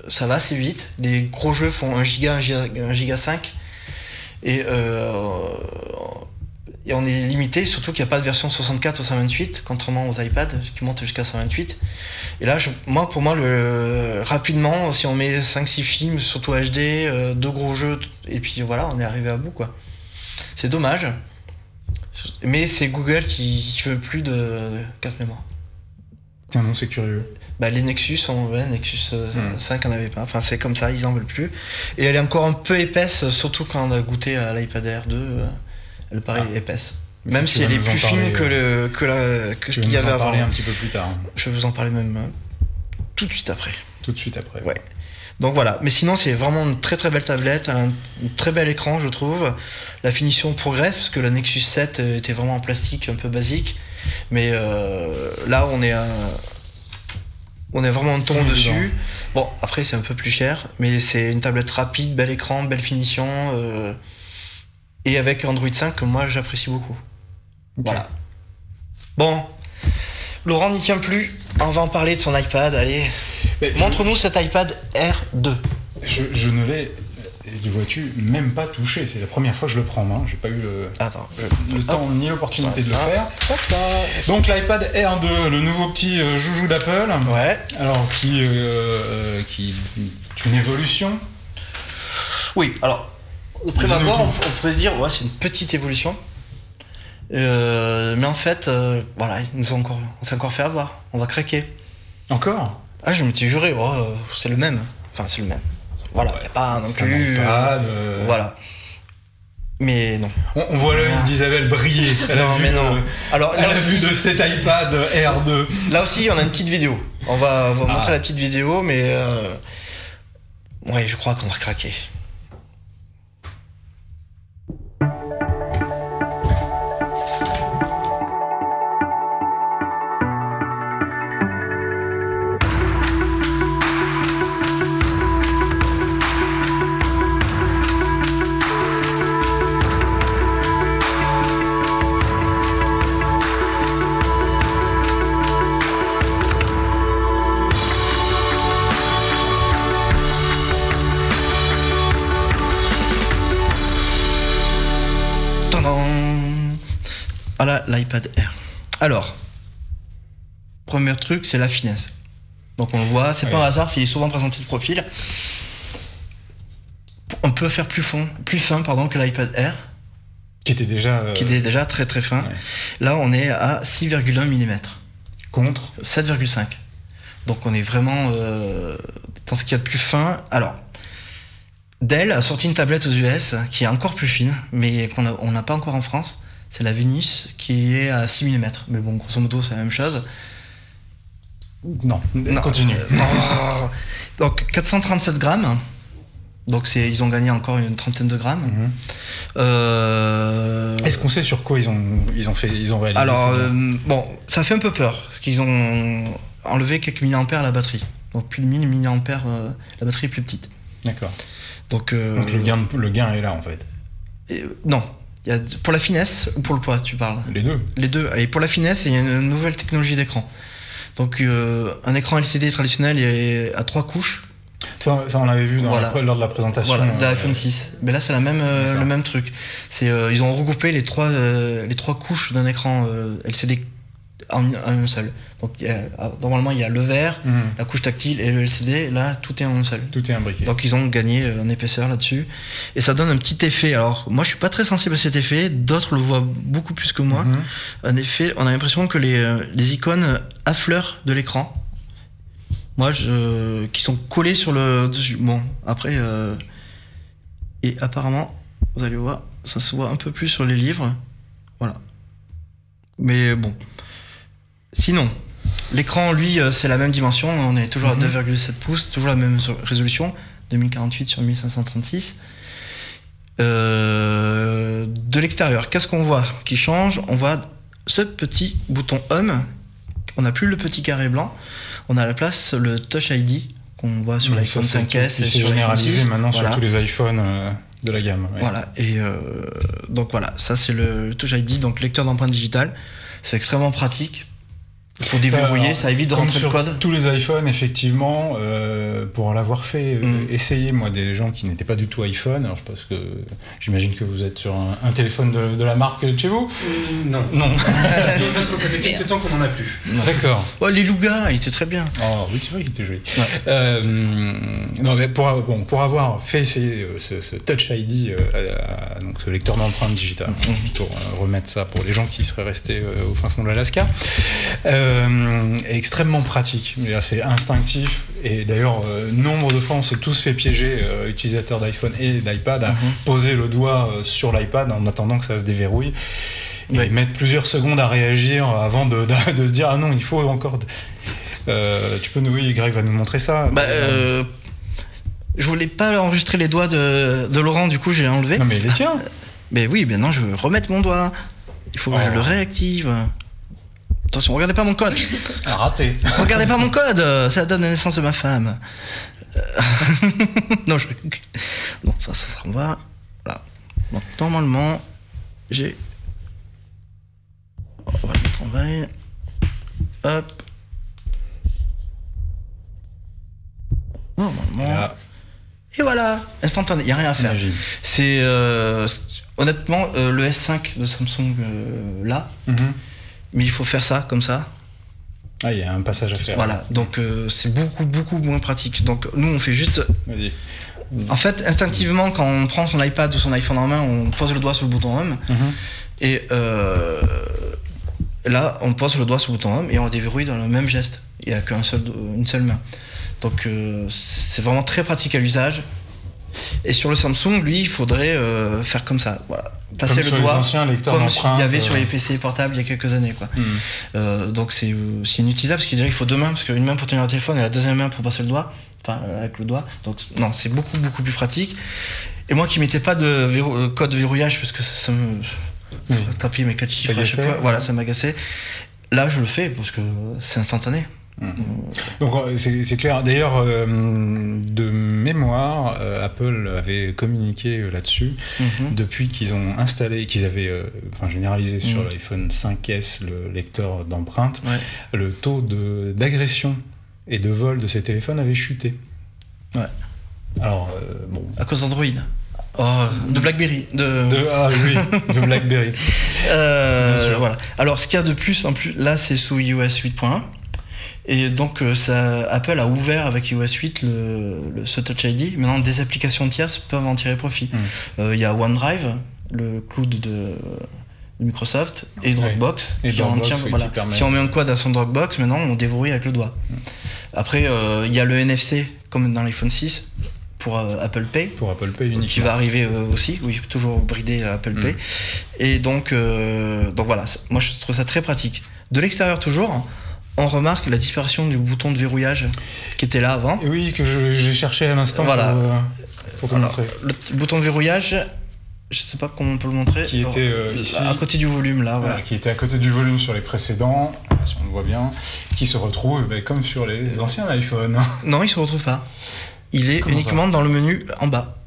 ça va assez vite. Les gros jeux font 1 giga 5. Et on est limité, surtout qu'il n'y a pas de version 64 ou 128, contrairement aux iPads qui montent jusqu'à 128. Et là, pour moi, rapidement, si on met 5-6 films, surtout HD, 2 gros jeux, et puis voilà, on est arrivé à bout, quoi. C'est dommage. Mais c'est Google qui veut plus de carte mémoire. Tiens, non, c'est curieux. Bah, les Nexus, Nexus 5 en avait pas. Enfin, c'est comme ça, ils en veulent plus. Et elle est encore un peu épaisse, surtout quand on a goûté à l'iPad Air 2. Elle paraît épaisse. Mais Même ça, si tu elle vas est nous en plus parler, fine que ce qu'il y avait en avant. parler un petit peu plus tard. Je vais vous en parler même tout de suite après. Tout de suite après. Ouais. Donc voilà, mais sinon c'est vraiment une très très belle tablette, un très bel écran je trouve. La finition progresse parce que la Nexus 7 était vraiment en plastique un peu basique, mais là on est vraiment un ton dessus. Bon après c'est un peu plus cher, mais c'est une tablette rapide, bel écran, belle finition, et avec Android 5 que moi j'apprécie beaucoup. Ok. Voilà. Bon, Laurent n'y tient plus, on va en parler de son iPad, allez. Mais Montre-nous cet iPad Air 2. je ne l'ai, vois-tu, même pas touché. C'est la première fois que je le prends en main. J'ai pas eu le temps ni l'opportunité de le faire. Donc l'iPad Air 2, le nouveau petit joujou d'Apple. Ouais. Alors qui est une évolution. Oui, alors, au prime Dis-nous abord, tout. on pourrait se dire, ouais, c'est une petite évolution. Mais en fait, voilà, on s'est encore fait avoir. On va craquer. Encore. Ah, je me suis juré, c'est le même. Enfin, c'est le même. Voilà, il n'y a pas non C'est un plus. iPad, Voilà. Mais non. On voit l'œil d'Isabelle briller. Elle a Non, vu mais non. Alors, elle a vu de cet iPad Air 2. Là aussi, on a une petite vidéo. On va montrer la petite vidéo, mais Ouais, je crois qu'on va craquer. Voilà l'iPad Air. Alors, premier truc, c'est la finesse. Donc on le voit, c'est pas un hasard s'il est souvent présenté de profil. On peut faire plus fin que l'iPad Air. Qui était déjà très très fin. Ouais. Là, on est à 6,1 mm. Contre 7,5. Donc on est vraiment dans ce qu'il y a de plus fin. Alors, Dell a sorti une tablette aux US qui est encore plus fine, mais qu'on n'a pas encore en France. C'est la Venus qui est à 6 mm. Mais bon, grosso modo, c'est la même chose. Non, continue. Donc 437 grammes. Donc ils ont gagné encore une trentaine de grammes. Est-ce qu'on sait sur quoi ils ont réalisé? Alors, bon, ça fait un peu peur, parce qu'ils ont enlevé quelques milliampères à la batterie. Donc plus de 1000 milliampères, la batterie est plus petite. D'accord. Donc le gain est là en fait. Non. Pour la finesse ou pour le poids, tu parles? Les deux. Les deux. Et pour la finesse, il y a une nouvelle technologie d'écran. Donc un écran LCD traditionnel est à 3 couches. Ça on l'avait vu lors de la présentation. Voilà, de l'iPhone 6. Mais là, c'est le même truc. Ils ont regroupé les trois couches d'un écran LCD en un seul. Donc normalement, il y a le vert, la couche tactile et le LCD. Là, tout est en un seul. Tout est imbriqué. Donc ils ont gagné en épaisseur là-dessus. Et ça donne un petit effet. Alors, moi, je suis pas très sensible à cet effet. D'autres le voient beaucoup plus que moi. Un effet, on a l'impression que les icônes affleurent de l'écran. Moi, qui sont collés sur le dessus. Bon, après, et apparemment, vous allez voir, ça se voit un peu plus sur les livres. Voilà. Mais bon. Sinon, l'écran, lui, c'est la même dimension. On est toujours à 2,7 pouces, toujours la même résolution, 2048 sur 1536. De l'extérieur, qu'est-ce qu'on voit qui change? On voit ce petit bouton Home. On n'a plus le petit carré blanc. On a à la place le Touch ID qu'on voit sur l'iPhone 5S. C'est généralisé maintenant sur tous les iPhones de la gamme. Ouais. Voilà. Et donc voilà, ça c'est le Touch ID, donc lecteur d'empreintes digitales. C'est extrêmement pratique. Pour déverrouiller, ça évite de rentrer le code. Tous les iPhones, effectivement, pour l'avoir fait essayer, moi, des gens qui n'étaient pas du tout iPhone. Alors, je pense que j'imagine que vous êtes sur un téléphone de la marque de chez vous. Non. Parce que ça fait quelques temps qu'on n'en a plus. D'accord. Oh, les Lougas, il était très bien. Oh, oui, c'est vrai qu'il était joli. Ouais. Non, mais pour avoir fait essayer ce Touch ID, donc ce lecteur d'empreintes digitales, pour remettre ça pour les gens qui seraient restés au fin fond de l'Alaska. Extrêmement pratique, c'est instinctif et d'ailleurs nombre de fois on s'est tous fait piéger, utilisateurs d'iPhone et d'iPad, à poser le doigt sur l'iPad en attendant que ça se déverrouille et mettre plusieurs secondes à réagir avant de se dire ah non, il faut encore tu peux Greg va nous montrer ça. Je voulais pas enregistrer les doigts de Laurent, du coup j'ai enlevé. Non mais les tiens. Mais oui, non, je veux remettre mon doigt, il faut que je le réactive. Attention, regardez pas mon code. Raté. Regardez pas mon code, c'est la date de naissance de ma femme. Non, bon, ça on va. Voilà. Donc normalement, j'ai. On va le mettre en veille. Hop. Normalement. Et voilà, instantané, il n'y a rien à faire. Imagine. C'est honnêtement le S5 de Samsung là. Mais il faut faire ça comme ça. Ah, il y a un passage à faire. Voilà, donc c'est beaucoup moins pratique. Donc nous on fait juste. Vas-y. En fait, instinctivement, quand on prend son iPad ou son iPhone en main, on pose le doigt sur le bouton Home. Et là, on pose le doigt sur le bouton Home et on le déverrouille dans le même geste. Il n'y a qu'une seule main. Donc c'est vraiment très pratique à l'usage. Et sur le Samsung, lui, il faudrait faire comme ça. Voilà. Passer le doigt comme il y avait sur les PC portables il y a quelques années, quoi. Donc c'est inutilisable parce qu'il dirait qu'il faut deux mains, parce qu'une main pour tenir le téléphone et la deuxième main pour passer le doigt. pas avec le doigt. Donc non, c'est beaucoup plus pratique. Et moi qui mettais pas de code de verrouillage parce que ça me tapait mes 4 chiffres à chaque fois, voilà, ça m'agaçait. Là, je le fais parce que c'est instantané. Donc c'est clair. D'ailleurs, de mémoire, Apple avait communiqué là-dessus depuis qu'ils ont installé, qu'ils avaient généralisé sur l'iPhone 5S le lecteur d'empreintes. Le taux d'agression et de vol de ces téléphones avait chuté. Ouais. Alors à cause d'Android. De BlackBerry. De BlackBerry. Voilà. Alors ce qu'il y a de plus, là c'est sous iOS 8.1. Et donc Apple a ouvert avec iOS 8 ce Touch ID. Maintenant, des applications tierces peuvent en tirer profit. Il y a OneDrive, le cloud de Microsoft, et Dropbox. Et Dropbox, voilà. Si on met un code à son Dropbox, maintenant on déverrouille avec le doigt. Après, il y a le NFC, comme dans l'iPhone 6, pour Apple Pay. Pour Apple Pay uniquement. Qui va arriver aussi, oui, toujours bridé à Apple Pay. Et donc voilà, moi je trouve ça très pratique. De l'extérieur toujours, on remarque la disparition du bouton de verrouillage qui était là avant. Oui, que j'ai cherché à l'instant pour te montrer. Le bouton de verrouillage, je sais pas comment on peut le montrer. Qui était ici. À côté du volume, là. Voilà, qui était à côté du volume sur les précédents, si on le voit bien, qui se retrouve comme sur les anciens iPhones. Non, il se retrouve pas. Il est uniquement dans le menu en bas.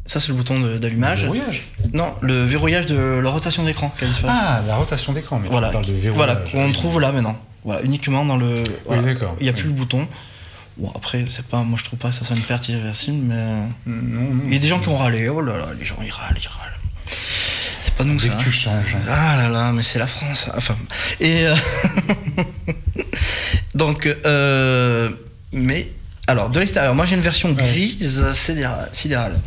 Ça, c'est le bouton d'allumage. Le verrouillage ? Non, le verrouillage de la rotation d'écran. La rotation d'écran, mais tu parles de verrouillage. Voilà, qu'on trouve là maintenant. Voilà, uniquement dans le. Voilà. Oui, d'accord. Il n'y a plus le bouton. Bon, après, c'est pas. Moi, je trouve pas que ça soit une perte irréversible, mais. Non. Il y a des gens qui ont râlé. Oh là là, les gens, ils râlent. C'est pas nous, dès ça. que tu changes. Ah là là, mais c'est la France. Enfin. Et. Donc. Mais. Alors, de l'extérieur, moi j'ai une version grise sidérale.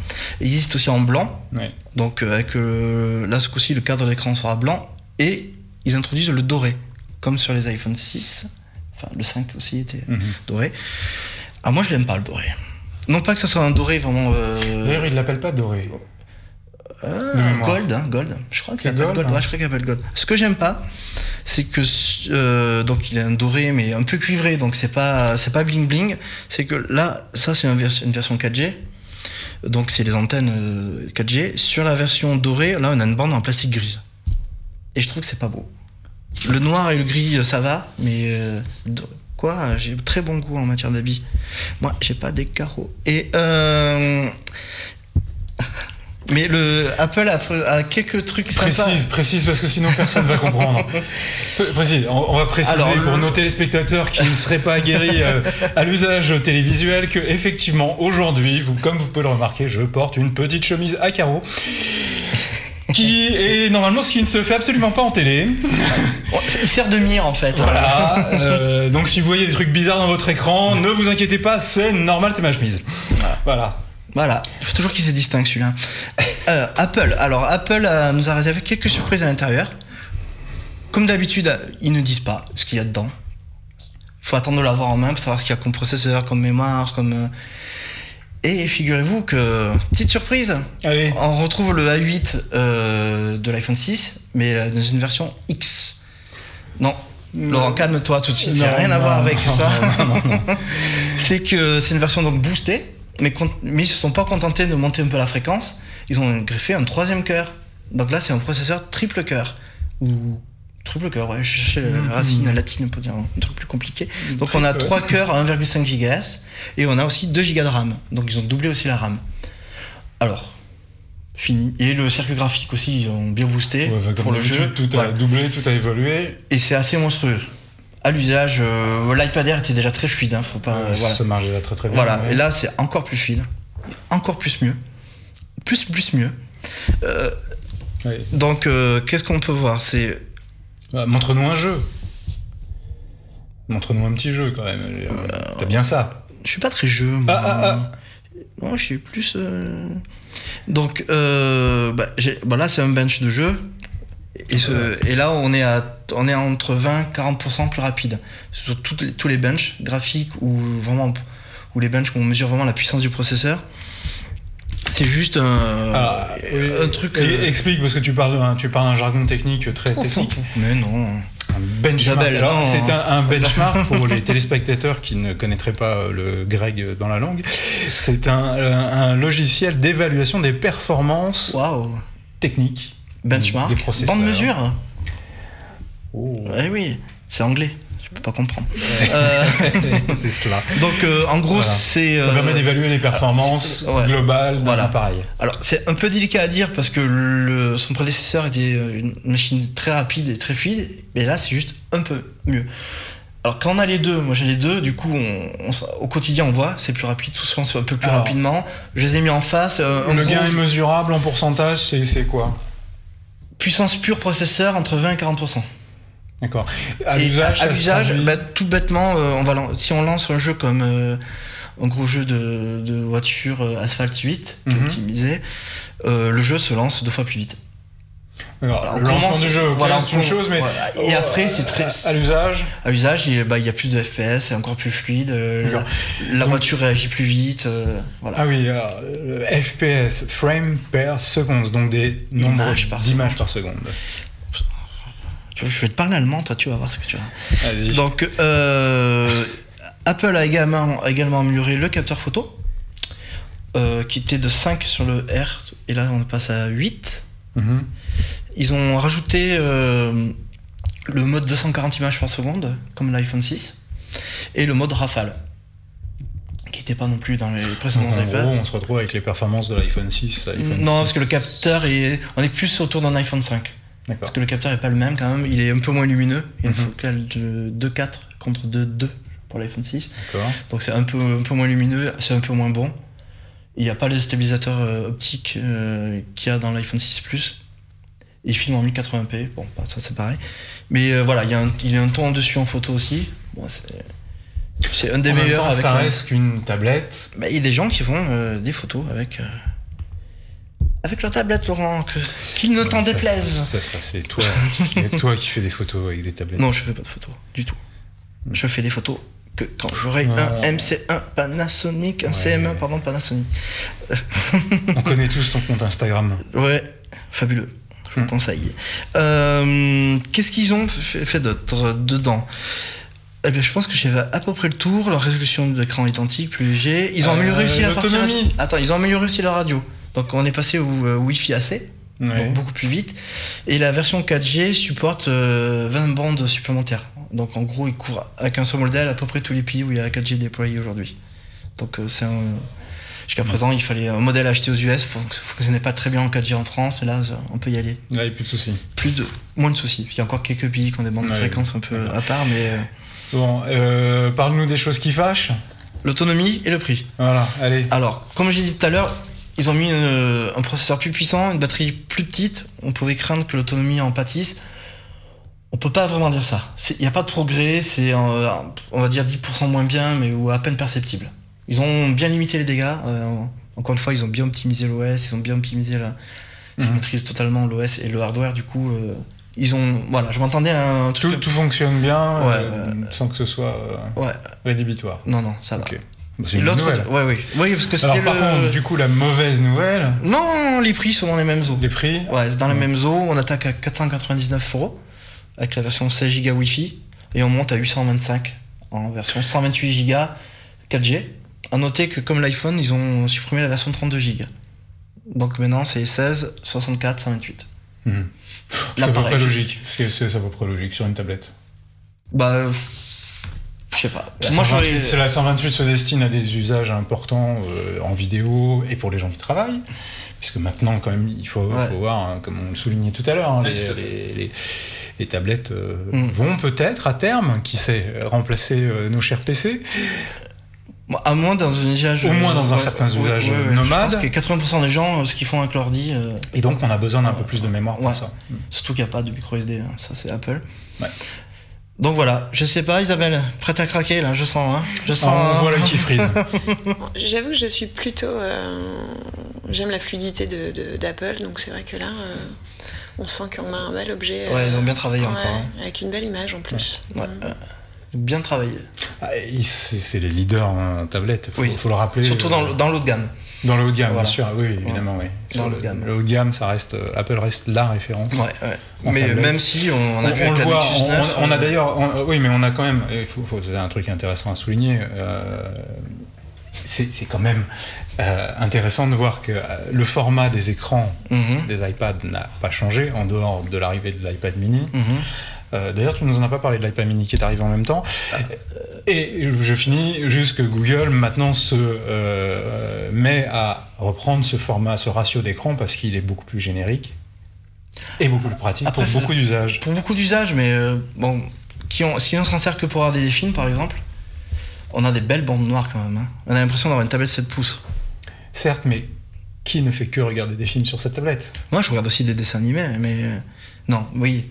Il existe aussi en blanc. Ouais. Donc, avec là, ce coup-ci, le cadre d'écran sera blanc. Et ils introduisent le doré, comme sur les iPhone 6. Enfin, le 5 aussi était doré. Ah, moi, je l'aime pas, le doré. Non pas que ce soit un doré vraiment. D'ailleurs, ils l'appellent pas doré. Gold, Gold. Je crois que c'est Gold. Ouais, je crois qu'il appelle Gold. Ce que j'aime pas, c'est que donc il est un doré mais un peu cuivré, donc c'est pas bling bling. C'est que là, ça c'est une version 4G. Donc c'est les antennes 4G. Sur la version dorée, là on a une bande en plastique grise. Et je trouve que c'est pas beau. Le noir et le gris, ça va, mais j'ai très bon goût en matière d'habits. Moi, j'ai pas des carreaux. Et mais Apple a quelques trucs sympas. Précise, parce que sinon personne ne va comprendre. Précise, on va préciser pour nos téléspectateurs qui ne seraient pas aguerris à l'usage télévisuel que effectivement aujourd'hui, comme vous pouvez le remarquer, je porte une petite chemise à carreaux. Qui est normalement ce qui ne se fait absolument pas en télé. Il sert de mire en fait. Voilà. Donc si vous voyez des trucs bizarres dans votre écran, ne vous inquiétez pas, c'est normal, c'est ma chemise. Voilà. Il faut toujours qu'il se distingue celui-là. Apple nous a réservé quelques surprises à l'intérieur. Comme d'habitude, ils ne disent pas ce qu'il y a dedans. Il faut attendre de l'avoir en main pour savoir ce qu'il y a comme processeur, comme mémoire, comme. Et figurez-vous que, petite surprise, allez, on retrouve le A8 de l'iPhone 6, mais dans une version X. Non. Laurent, calme-toi tout de suite, ça n'a rien à voir avec ça. Non. C'est que c'est une version donc boostée, mais ils se sont pas contentés de monter un peu la fréquence, ils ont greffé un 3e cœur. Donc là, c'est un processeur triple cœur. Ou triple cœur, ouais, je cherchais la racine latine pour dire un truc plus compliqué. Donc on a 3 cœurs à 1,5 GHz, et on a aussi 2 Go de RAM. Donc ils ont doublé aussi la RAM. Alors, fini. Et le circuit graphique aussi, ils ont bien boosté pour le jeu. Tout a doublé, tout a évolué. Et c'est assez monstrueux. À l'usage, l'iPad Air était déjà très fluide. Faut pas, ça marche déjà très bien. Voilà, et là c'est encore plus fluide. Encore plus mieux. Plus mieux. Donc, qu'est-ce qu'on peut voir ? Montre-nous un jeu. Montre-nous un petit jeu quand même. T'as bien ça. Je suis pas très jeu, moi. Moi, je suis plus. Donc, là, c'est un bench de jeu. Et là, on est entre 20-40% plus rapide. Sur tous les benches graphiques ou les benches où on mesure vraiment la puissance du processeur. C'est juste un truc. Explique, parce que tu parles un jargon technique très technique. Mais non. Un benchmark. Isabelle, Alors, non. c'est un benchmark pour les téléspectateurs qui ne connaîtraient pas le grec dans la langue. C'est un logiciel d'évaluation des performances Waouh. techniques Benchmark. des processeurs. Bande mesure. Oh. Eh oui, c'est anglais. Je peux pas comprendre. C'est cela. Donc en gros, Voilà. c'est. Ça permet d'évaluer les performances ouais. globales d'un Voilà. appareil. Alors c'est un peu délicat à dire parce que son prédécesseur était une machine très rapide et très fluide, mais là c'est juste un peu mieux. Alors quand on a les deux, moi j'ai les deux, du coup au quotidien on voit, c'est plus rapide, tout se lance un peu plus rapidement. Je les ai mis en face. Le gain est mesurable en pourcentage, c'est quoi? Puissance pure processeur entre 20 et 40%. D'accord. À l'usage, tout bêtement, si on lance un jeu comme un gros jeu de voiture Asphalt 8 qui est optimisé, le jeu se lance 2 fois plus vite. Alors, le lancement du jeu, c'est une chose, mais et après c'est très à l'usage. À l'usage, il y a plus de FPS, c'est encore plus fluide. La voiture réagit plus vite. Voilà. Ah oui, FPS, frame per seconde, donc des nombres d'images par seconde. Je vais te parler allemand, toi tu vas voir ce que tu as. Vas-y. Donc Apple a également amélioré le capteur photo, qui était de 5 sur le R, et là on passe à 8. Ils ont rajouté le mode 240 images par seconde, comme l'iPhone 6, et le mode rafale, qui n'était pas non plus dans les précédents iPads. En gros, on se retrouve avec les performances de l'iPhone 6. Non, parce que le capteur on est plus autour d'un iPhone 5. D'accord. Parce que le capteur n'est pas le même quand même, il est un peu moins lumineux. Il y a une focale de 2.4 contre 2.2 pour l'iPhone 6. D'accord. Donc c'est un peu moins lumineux, c'est un peu moins bon. Il n'y a pas les stabilisateurs optiques qu'il y a dans l'iPhone 6 Plus. Il filme en 1080p, bon, ça c'est pareil. Mais voilà, il y a un ton dessus en photo aussi. Bon, c'est un des meilleurs. Avec ça reste qu'une tablette. Bah, il y a des gens qui font des photos avec leur tablette, Laurent, qu'il ne t'en déplaise. Ça c'est toi. Toi qui fais des photos avec des tablettes. Non, je fais pas de photos, du tout. Je fais des photos que quand j'aurai un MC1 Panasonic, un CM1, pardon, Panasonic. On connaît tous ton compte Instagram. Ouais, fabuleux. Je vous conseille. Qu'est-ce qu'ils ont fait d'autre dedans? Eh bien, je pense que j'ai fait à peu près le tour. Leur résolution d'écran identique, plus léger. Ils ont amélioré aussi la partie. Attends, ils ont amélioré aussi la radio. Donc on est passé au Wi-Fi AC, donc beaucoup plus vite. Et la version 4G supporte 20 bandes supplémentaires. Donc en gros, il couvre avec un seul modèle à peu près tous les pays où il y a la 4G déployée aujourd'hui. Donc jusqu'à présent, il fallait un modèle acheté aux US, fonctionnait pas très bien en 4G en France, et là, on peut y aller. Là, il n'y a plus de soucis. Moins de soucis. Il y a encore quelques pays qui ont des bandes de fréquences un peu à part, mais... Bon, parle-nous des choses qui fâchent. L'autonomie et le prix. Voilà, allez. Alors, comme j'ai dit tout à l'heure, ils ont mis un processeur plus puissant, une batterie plus petite. On pouvait craindre que l'autonomie en pâtisse. On peut pas vraiment dire ça. Il n'y a pas de progrès, c'est on va dire 10% moins bien, mais ou à peine perceptible. Ils ont bien limité les dégâts. Encore une fois, ils ont bien optimisé l'OS, ils ont bien optimisé ils maîtrisent totalement l'OS et le hardware. Du coup, ils ont. Voilà, je m'entendais à un truc. Tout fonctionne bien, sans que ce soit rédhibitoire. Non, ça va. Okay. C'est une nouvelle. Oui, parce que c'était par contre, du coup, la mauvaise nouvelle. Non, les prix sont dans les mêmes eaux. Les prix. Ouais, c'est dans les mêmes eaux. On attaque à 499 € avec la version 16 Go Wi-Fi et on monte à 825 en version 128 Go 4G. À noter que comme l'iPhone, ils ont supprimé la version 32 Go. Donc maintenant, c'est 16, 64, 128. C'est à peu près logique. C'est à peu près logique sur une tablette. Bah, je sais pas. La 128 se destine à des usages importants en vidéo et pour les gens qui travaillent. Puisque maintenant, quand même, il faut voir, hein, comme on le soulignait tout à l'heure, les tablettes vont peut-être à terme, qui sait, remplacer nos chers PC. À moins dans un usage. Au moins dans un certain usage nomade. Je pense que 80% des gens, ce qu'ils font avec l'ordi. Et donc, on a besoin d'un peu plus de mémoire pour ça. Surtout qu'il n'y a pas de micro SD, hein. Ça c'est Apple. Ouais. Donc voilà, je sais pas, Isabelle, prête à craquer là, je sens. Hein. On voit l'œil qui frise. Bon, j'avoue que je suis plutôt. J'aime la fluidité d'Apple, donc c'est vrai que là, on sent qu'on a un bel objet. Ouais, ils ont bien travaillé encore. Hein. Avec une belle image en plus. Bien travaillé. C'est les leaders en tablette, faut le rappeler. Surtout dans l'eau de gamme. Dans le haut de gamme, Voilà. bien sûr, oui, évidemment, oui. Dans le haut de gamme. Le haut de gamme, ça reste, Apple reste la référence. Ouais. En Mais tablette. même si on a vu On avec le la voit, Nexus 9, on a d'ailleurs, oui, mais on a quand même, c'est un truc intéressant à souligner, c'est quand même intéressant de voir que le format des écrans des iPads n'a pas changé en dehors de l'arrivée de l'iPad mini. D'ailleurs, tu nous en as pas parlé de l'iPad mini qui est arrivé en même temps. Et je finis juste que Google maintenant se met à reprendre ce format, ce ratio d'écran parce qu'il est beaucoup plus générique et beaucoup plus pratique Après, pour beaucoup d'usages. pour beaucoup d'usages, mais bon, si on s'en sert que pour regarder des films, par exemple, on a des belles bandes noires quand même. Hein. On a l'impression d'avoir une tablette 7 pouces. Certes, mais qui ne fait que regarder des films sur cette tablette? Moi, je regarde aussi des dessins animés, mais non, oui.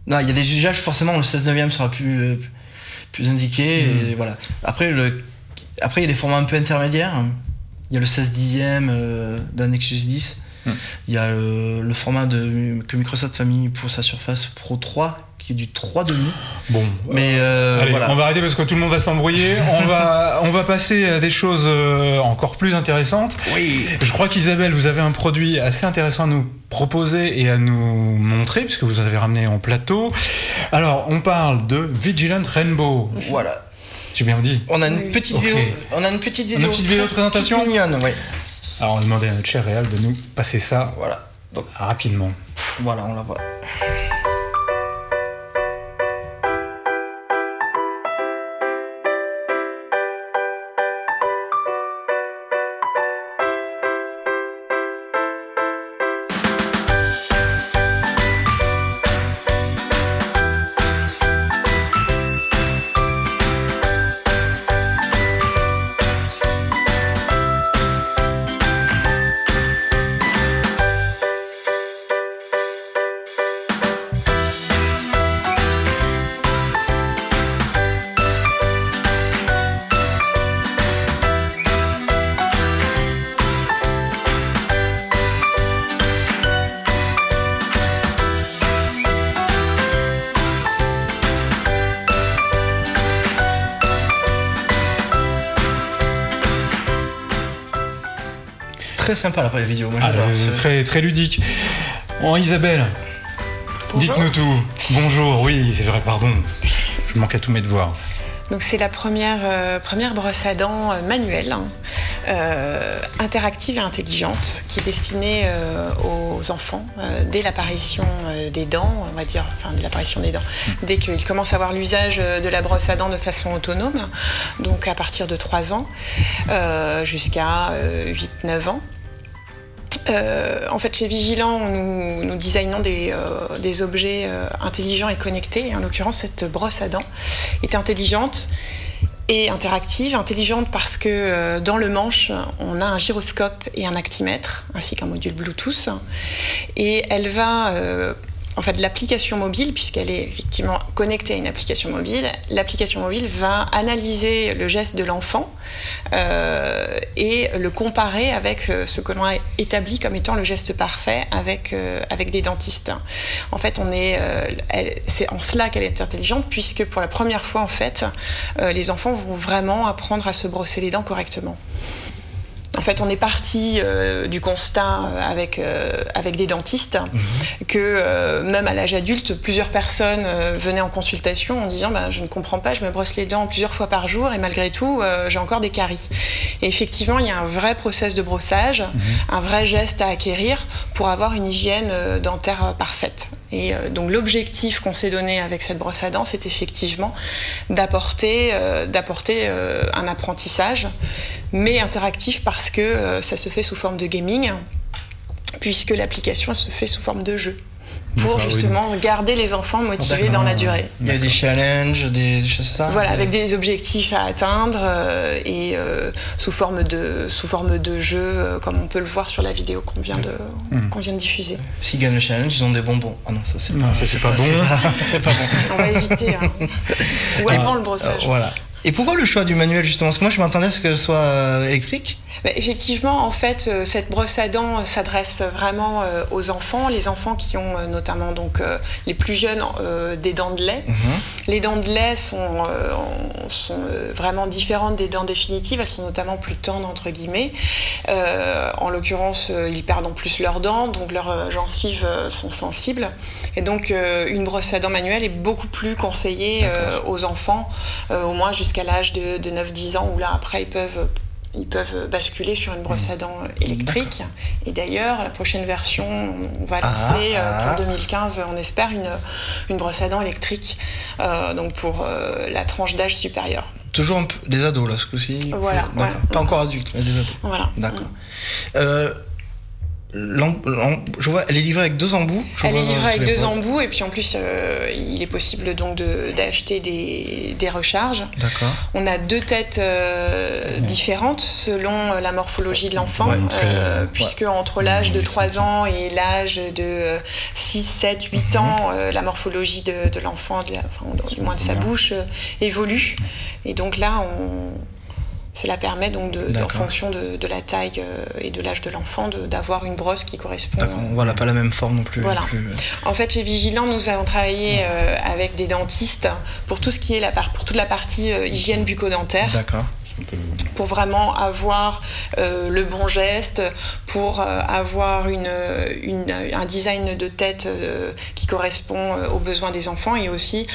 Non, il y a des usages, forcément, le 16/9 sera plus indiqué, et voilà. Après, il y a des formats un peu intermédiaires. Il y a le 16/10 de la Nexus 10. Il y a le format que Microsoft a mis pour sa Surface Pro 3, qui est du 3,5. Bon, mais allez, voilà. on va arrêter parce que tout le monde va s'embrouiller. On va passer à des choses encore plus intéressantes. Oui. Je crois qu'Isabelle, vous avez un produit assez intéressant à nous proposer et à nous montrer, puisque vous avez ramené en plateau. Alors, on parle de Vigilant Rainbow. Voilà. J'ai bien dit. On a une petite Ok. vidéo. On a une petite vidéo. Une petite vidéo de présentation. toute mignonne, oui. Alors, on va demander à notre cher Réal de nous passer ça Voilà. Donc, rapidement. voilà, on la voit. Très sympa la vidéo. Moi, j'adore. C'est très, très ludique. Bon, Isabelle, Bonjour. dites-nous tout. Bonjour, oui, c'est vrai, pardon. Je manque à tous mes devoirs. Donc c'est la première brosse à dents manuelle, interactive et intelligente, qui est destinée aux enfants dès l'apparition des dents, on va dire, enfin dès l'apparition des dents, dès qu'ils commencent à avoir l'usage de la brosse à dents de façon autonome, donc à partir de 3 ans jusqu'à 8-9 ans. En fait, chez Vigilant, nous designons des objets intelligents et connectés. En l'occurrence, cette brosse à dents est intelligente et interactive. Intelligente parce que dans le manche, on a un gyroscope et un actimètre, ainsi qu'un module Bluetooth. Et elle va... en fait, l'application mobile, puisqu'elle est effectivement connectée à une application mobile, l'application mobile va analyser le geste de l'enfant et le comparer avec ce que l'on a établi comme étant le geste parfait avec des dentistes. En fait, c'est en cela qu'elle est intelligente, puisque pour la première fois, en fait, les enfants vont vraiment apprendre à se brosser les dents correctement. En fait, on est parti du constat avec des dentistes que même à l'âge adulte, plusieurs personnes venaient en consultation en disant je ne comprends pas, je me brosse les dents plusieurs fois par jour et malgré tout, j'ai encore des caries. Et effectivement, il y a un vrai process de brossage, un vrai geste à acquérir pour avoir une hygiène dentaire parfaite. Et donc l'objectif qu'on s'est donné avec cette brosse à dents, c'est effectivement d'apporter un apprentissage, mais interactif parce que ça se fait sous forme de gaming, puisque l'application se fait sous forme de jeu, pour justement garder les enfants motivés dans la durée. Il y a des challenges, des choses comme ça. Voilà, avec des objectifs à atteindre et sous forme de jeu, comme on peut le voir sur la vidéo qu'on vient de diffuser. S'ils gagnent le challenge, ils ont des bonbons. Ah non, ça c'est Non, ça c'est pas bon. C'est pas bon. On va éviter. Ou avant le brossage. Voilà. Et pourquoi le choix du manuel justement? Parce que moi je m'attendais à ce que ce soit électrique. Effectivement, en fait, cette brosse à dents s'adresse vraiment aux enfants, les enfants qui ont notamment donc les plus jeunes des dents de lait. Les dents de lait sont vraiment différentes des dents définitives, elles sont notamment plus tendres entre guillemets. En l'occurrence, ils perdent en plus leurs dents, donc leurs gencives sont sensibles. Et donc une brosse à dents manuelle est beaucoup plus conseillée aux enfants, au moins jusqu'à l'âge de 9-10 ans, où là après ils peuvent basculer sur une brosse à dents électrique. Et d'ailleurs, la prochaine version, on va lancer pour 2015, on espère, une brosse à dents électrique, donc pour la tranche d'âge supérieure. Toujours un peu des ados là, ce coup-ci. Voilà. Pas encore adultes, mais des ados. Voilà. D'accord. Je vois, elle est livrée avec 2 embouts. Elle est livrée avec 2 embouts, et puis en plus, il est possible donc d'acheter des recharges. D'accord. On a 2 têtes différentes selon la morphologie de l'enfant, puisque entre l'âge de 3 ans et l'âge de 6, 7, 8 ans, la morphologie de l'enfant, du moins de sa bouche, évolue. Et donc là, cela permet donc en fonction de la taille et de l'âge de l'enfant d'avoir une brosse qui correspond. Voilà, pas la même forme non plus. Voilà. En fait, chez Vigilant, nous avons travaillé avec des dentistes pour tout ce qui est pour toute la partie hygiène bucco-dentaire. D'accord. Pour vraiment avoir le bon geste, pour avoir un design de tête qui correspond aux besoins des enfants, et aussi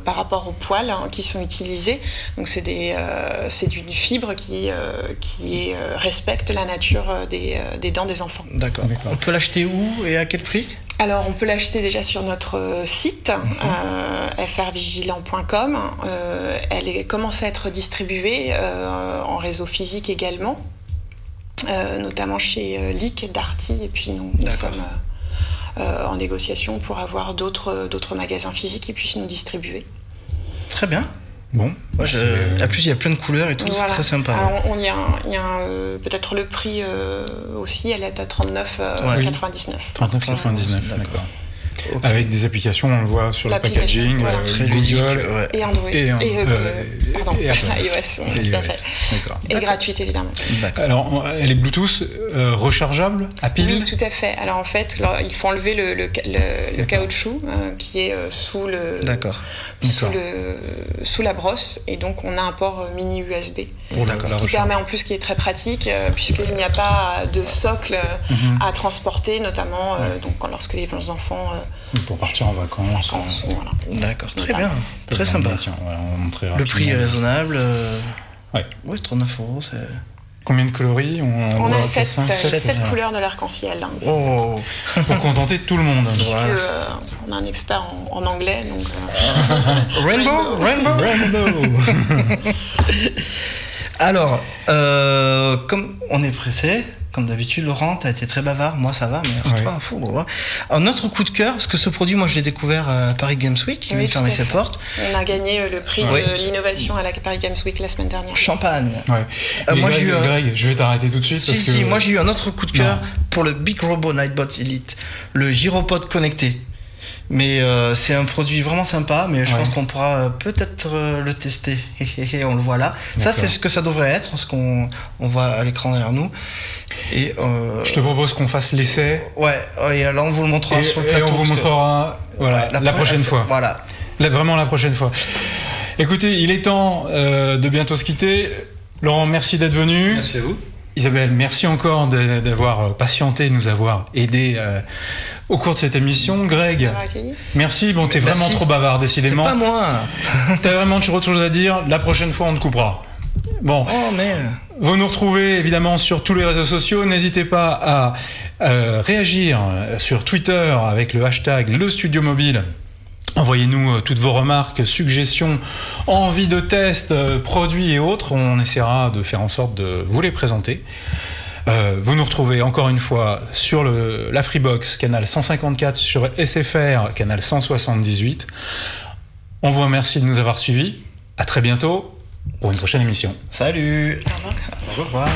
par rapport aux poils qui sont utilisés. Donc c'est d'une fibre qui respecte la nature des dents des enfants. D'accord. On peut l'acheter où et à quel prix? Alors, on peut l'acheter déjà sur notre site, frvigilant.com. Elle commence à être distribuée en réseau physique également, notamment chez Lick, Darty, et puis nous sommes en négociation pour avoir d'autres magasins physiques qui puissent nous distribuer. Très bien. Bon, en plus il y a plein de couleurs et tout, voilà. C'est très sympa. Alors, il y a peut-être le prix aussi, elle est à 39,99. 39,99, d'accord. Okay. Avec des applications, on le voit sur le packaging, Google et Android. Pardon, iOS, tout à fait. D'accord. Et gratuite, évidemment. Alors, elle est Bluetooth rechargeable à pile? Oui, tout à fait. Alors, en fait, il faut enlever le caoutchouc qui est sous la brosse. Et donc, on a un port mini USB. Ce qui permet en plus, qui est très pratique, puisqu'il n'y a pas de socle à transporter, notamment lorsque les enfants... pour partir en vacances. Voilà. D'accord, très bien, très sympa. Tiens, voilà, on va montrer le prix est raisonnable. Oui, 39 €, c'est... Combien de coloris? On a 7 couleurs de l'arc-en-ciel. Oh. Pour contenter tout le monde. Puisque on a un expert en anglais, donc... Rainbow. Alors, comme on est pressé, comme d'habitude, Laurent, tu as été très bavard, moi ça va, mais toi, fou. Un autre coup de cœur, parce que ce produit, moi je l'ai découvert à Paris Games Week, qui m'a fermé ses portes. On a gagné le prix de l'innovation à la Paris Games Week la semaine dernière. Champagne. Moi, Greg, je vais t'arrêter tout de suite. Moi j'ai eu un autre coup de cœur pour le Big Robot Nightbot Elite, le gyropode connecté. Mais c'est un produit vraiment sympa, mais je pense qu'on pourra peut-être le tester. On le voit là. Ça, c'est ce que ça devrait être, ce qu'on voit à l'écran derrière nous. Et je te propose qu'on fasse l'essai. Et là on vous le montrera sur le plateau. Et on vous montrera la prochaine fois. Voilà. Vraiment la prochaine fois. Écoutez, il est temps de bientôt se quitter. Laurent, merci d'être venu. Merci à vous. Isabelle, merci encore d'avoir patienté, de nous avoir aidés au cours de cette émission. Greg, merci. Bon, t'es vraiment trop bavard, décidément. C'est pas moi. T'as vraiment autre chose à dire. La prochaine fois, on te coupera. Bon. Vous nous retrouvez évidemment sur tous les réseaux sociaux. N'hésitez pas à réagir sur Twitter avec le hashtag #LeStudioMobile. Envoyez-nous toutes vos remarques, suggestions, envies de tests, produits et autres. On essaiera de faire en sorte de vous les présenter. Vous nous retrouvez encore une fois sur la Freebox, canal 154, sur SFR, canal 178. On vous remercie de nous avoir suivis. À très bientôt pour une prochaine émission. Salut. Au revoir. Au revoir.